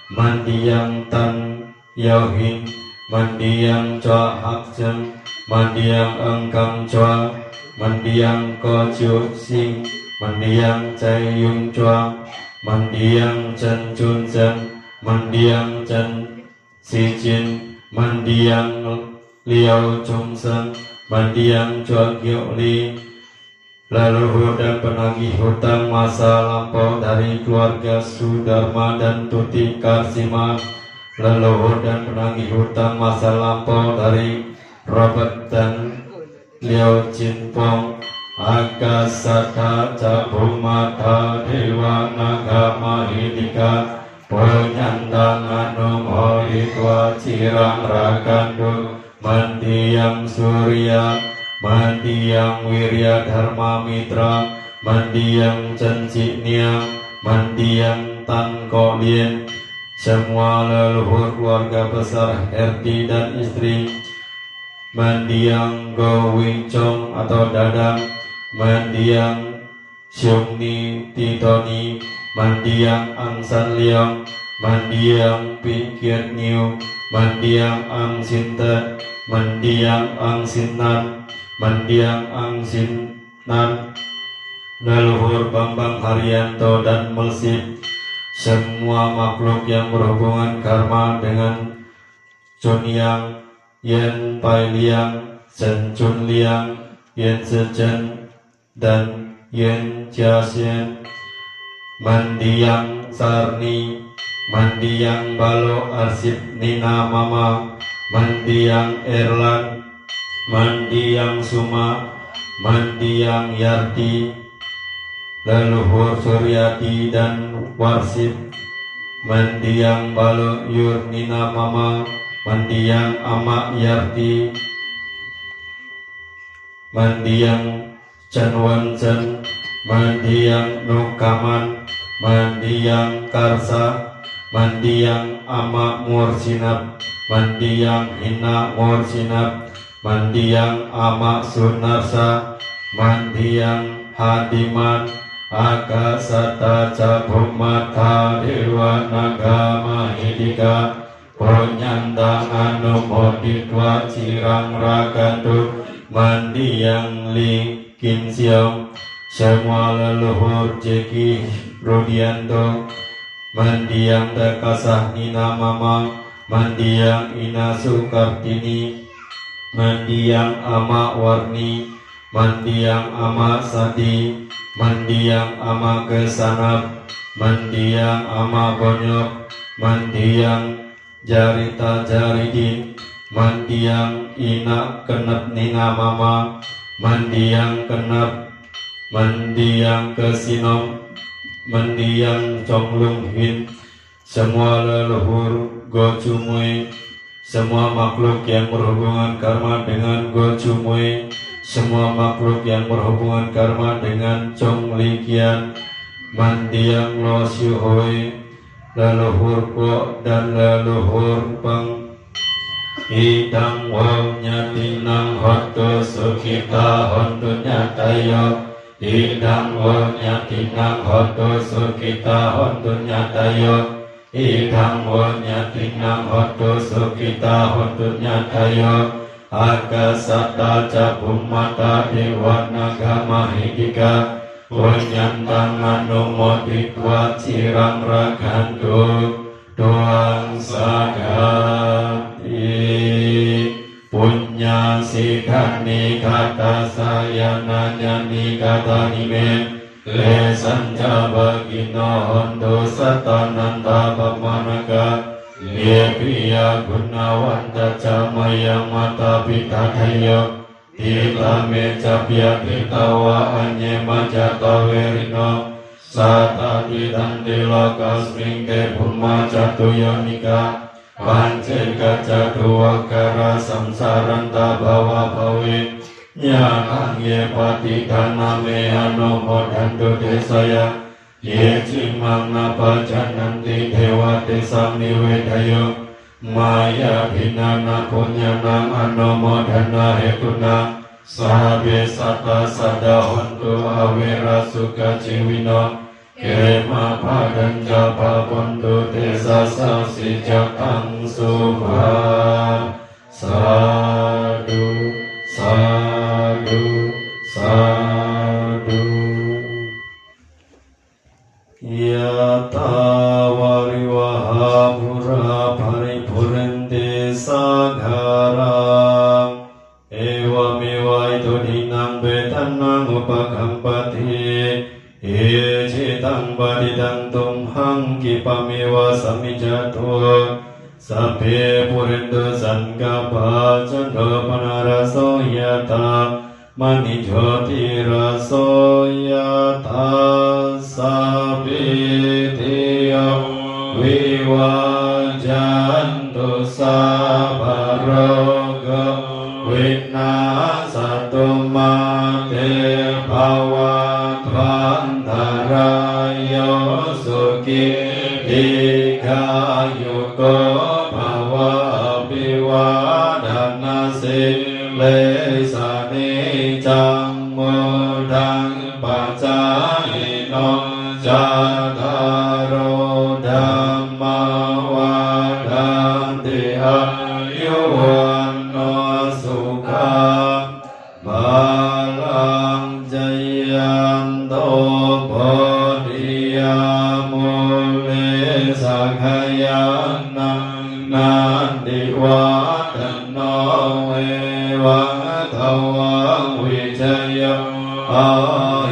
Mendiang Tan Yauhin, Mendiang Chua Hak Jeng, Mendiang Engkang Chua, Mendiang Ko Chiu Sing, Mendiang Chai Yung Chua, Mendiang Chen Chun Chen, Mendiang Chen Si Jin, Mendiang Liao Chung Sen, Mendiang Chua Giok Li, leluhur dan penagih hutang masa lampau dari keluarga Sudarma dan Tuti Karsima, leluhur dan penagih hutang masa lampau dari Robert dan Liao Jin Pong, Akasata ca bhumata dewa naga mahidika penyandang anumohitwa cirang rakandu mandiyang surya mandiyang wirya dharma mitra mandiyang cenci niang mandiyang tan kolien semua leluhur keluarga besar RT dan istri mendiang Go Wing Chong atau Dadang mendiang Siungni Titoni mendiang Ang San Leong mendiang Pi Kiet Niu mendiang Ang Sin Tet mendiang Ang Sin Nan mendiang Ang Sin Nan leluhur Bambang Haryanto dan Melsip semua makhluk yang berhubungan karma dengan Chun Yang, Yen Pai Liang, Chen Chun Liang, Yen Zhen dan Yen Jia Xian, mendiang Sarni, mendiang Balo Arsip Nina Mama, mendiang Erlan, mendiang Suma, mendiang Yardi, leluhur Suryadi dan Warsip, mendiang Balo Yur Nina Mama, mendiang Ama Yardi, mendiang Chen Wen Chen, mendiang Nukaman, mendiang Karsa, mendiang Ama Mursinap, mendiang Hina Mursinap, mendiang Ama Sunarsa, mendiang Hadiman, Akasata ca bhumata dewa naga mahidika penyandang anumoditwa cirang rakandu mendiang Li Kin Siong semua leluhur Jeki Rudianto mendiang Tekasah Nina Mama mendiang Ina Sukartini mendiang Ama Warni mendiang Ama Sadi mendiang Ama Kesanap mendiang Ama Bonyok mendiang Jarita Jaridin mendiang Ina Kenep Nina Mama mendiang Kenep mendiang Kesinom mendiang Conglung Hin semua leluhur Go Cumui semua makhluk yang berhubungan karma dengan Go Cumui semua makhluk yang berhubungan karma dengan Chong Li Kian mendiang Lo Siu Hoi leluhur Ko dan leluhur Peng Idang Wong Nyatinang Hotu Sukita Hontu Nyatayo Idang Wong Nyatinang Hotu Sukita Hontu Nyatayo Idang Wong Nyatinang Hotu Sukita Hontu Nyatayo Akasata ca bhumata dewa naga mahidika penyandang anumoditwa cirang rakandu doang sagati punya sidhani kata sayana nyani kata nime lesan jabagino hondo satananta pamanaga Yepiya gunawanta camaya mata pita dhayo Tita meca pia kitawa anye majata werino Sata ditang dilaka smingke bhumma catuyonika Pancen kaca dua kara samsaranta bawa bawi Nyakang ye patika name anomo dandu desaya Ye cimang napa jananti dewa desa niwedayo Maya binana punyana anomo dana hetuna Sahabe sata sada hontu awira suka ciwino Kema padan japa pontu desa sasi jakang subha Sadu, sadu, sadu Yata wariwaha pura paripurente sagara Ewa mewa itu dinang betanang upakampati Ecitang badidang tumhang kipamewa samijatu Sabe purendo sangkapa janda panaraso yata มณิโชติระโสยทัสสะปิติโยวิวัจจันตุสัพพะโรโกวินาศตุมาเตภวัตวันตรายโยสุขิติกายุโกภวะอภิวาทนาสิเลสานิจังโมทังปัจจายิโนจัตตารโอธัมมาวัฏันติอายุวันโนสุขังภาลังจยันโตโพธิยามุเลสักขยานังนันติวัฒโนเววัฏวังวิจยา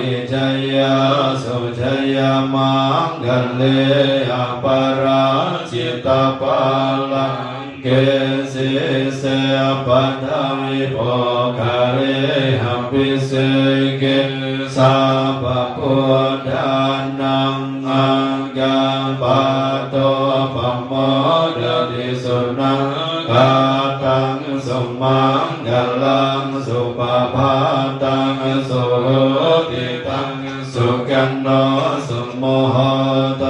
อิจยาสุจยามังกัลเลอปราจิตาปาลังเกสิเสปัทวิโภคาเรหัมปิเสเกสัพพพุทธานังอังกัมปะโตปัมโมดติสุนังกาตังสุมังกัลลังสุปภาตังสุติตังสุกันโนสุโมหต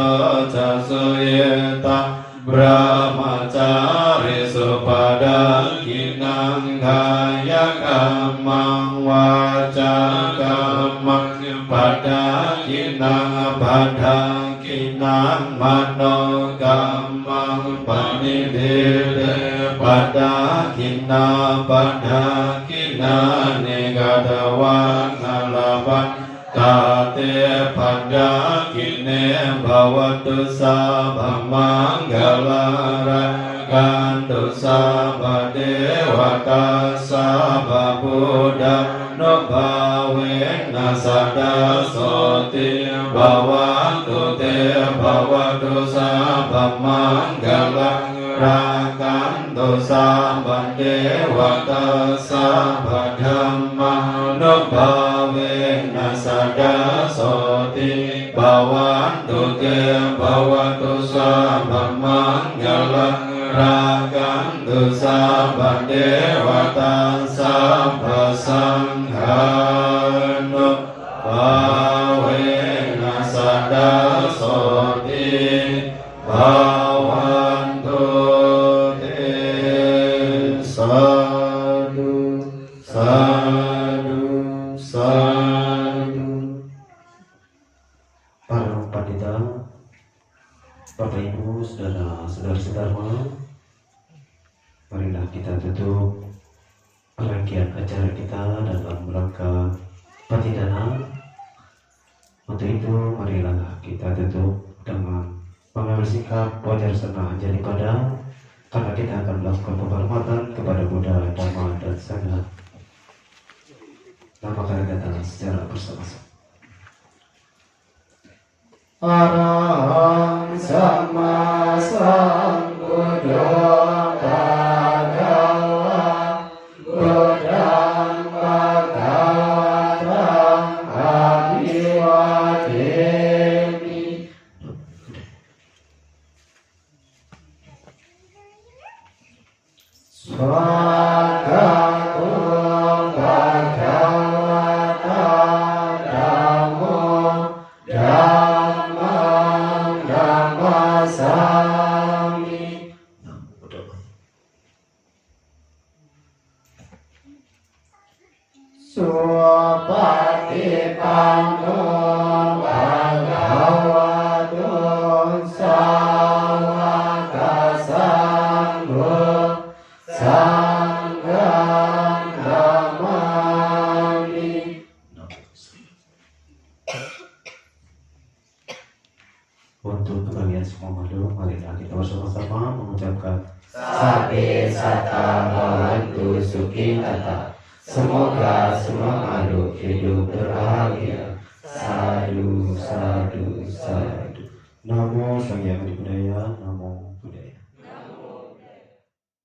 จัสสุเยตังบรมจาริสุปดากินังกายกรรมังวาจากรรมังปัดดากินังปัดดากินังมโนกรรมังปณิเดเตปัดดากินาปัดดากินาเนกตวังอลาภันตาเตปัดดากิเนภวตุสัพพมังคลาระกันตุสัพพเทวตาสัพพพุทธานุภาเวนัสสะดาโสติภวันตุเตภวตุสัพพมังคลาระกันตุสัพพเทวตาสัพพธัมมานุภาเวนัสสะดาโสติภวันตุเตภวตุสัพพมังคลารากันตุสัพพเทวตาสัพพสังฆานุภาเวนัสสะดาโสติภวันตุเตสาธุสาธุสาธุ Para Pandita, Bapak Ibu, Saudara-saudara Dharma, marilah kita tutup rangkaian acara kita dalam rangka Patidana. Untuk itu, marilah kita tutup dengan mengambil sikap wajar serta anjali pada, karena kita akan melakukan penghormatan kepada Buddha, Dhamma, dan Sangha. Namakan kata secara bersama-sama. Arahang Sama Sambuddho Bhagava Buddhang Bhagavatam Abhivademi Swagato Bhagavata Dhammo Sami Supati Panno Bhagavato Sawaka Sangho Sangham Namami. Untuk kebahagiaan semua makhluk, marilah kita bersama-sama mengucapkan Sabbe Sata Bhavantu Sukhitata. Semoga semua makhluk hidup berbahagia. Sadu, sadu, sadu. Namo Sang Hyang Adi Budaya, Namo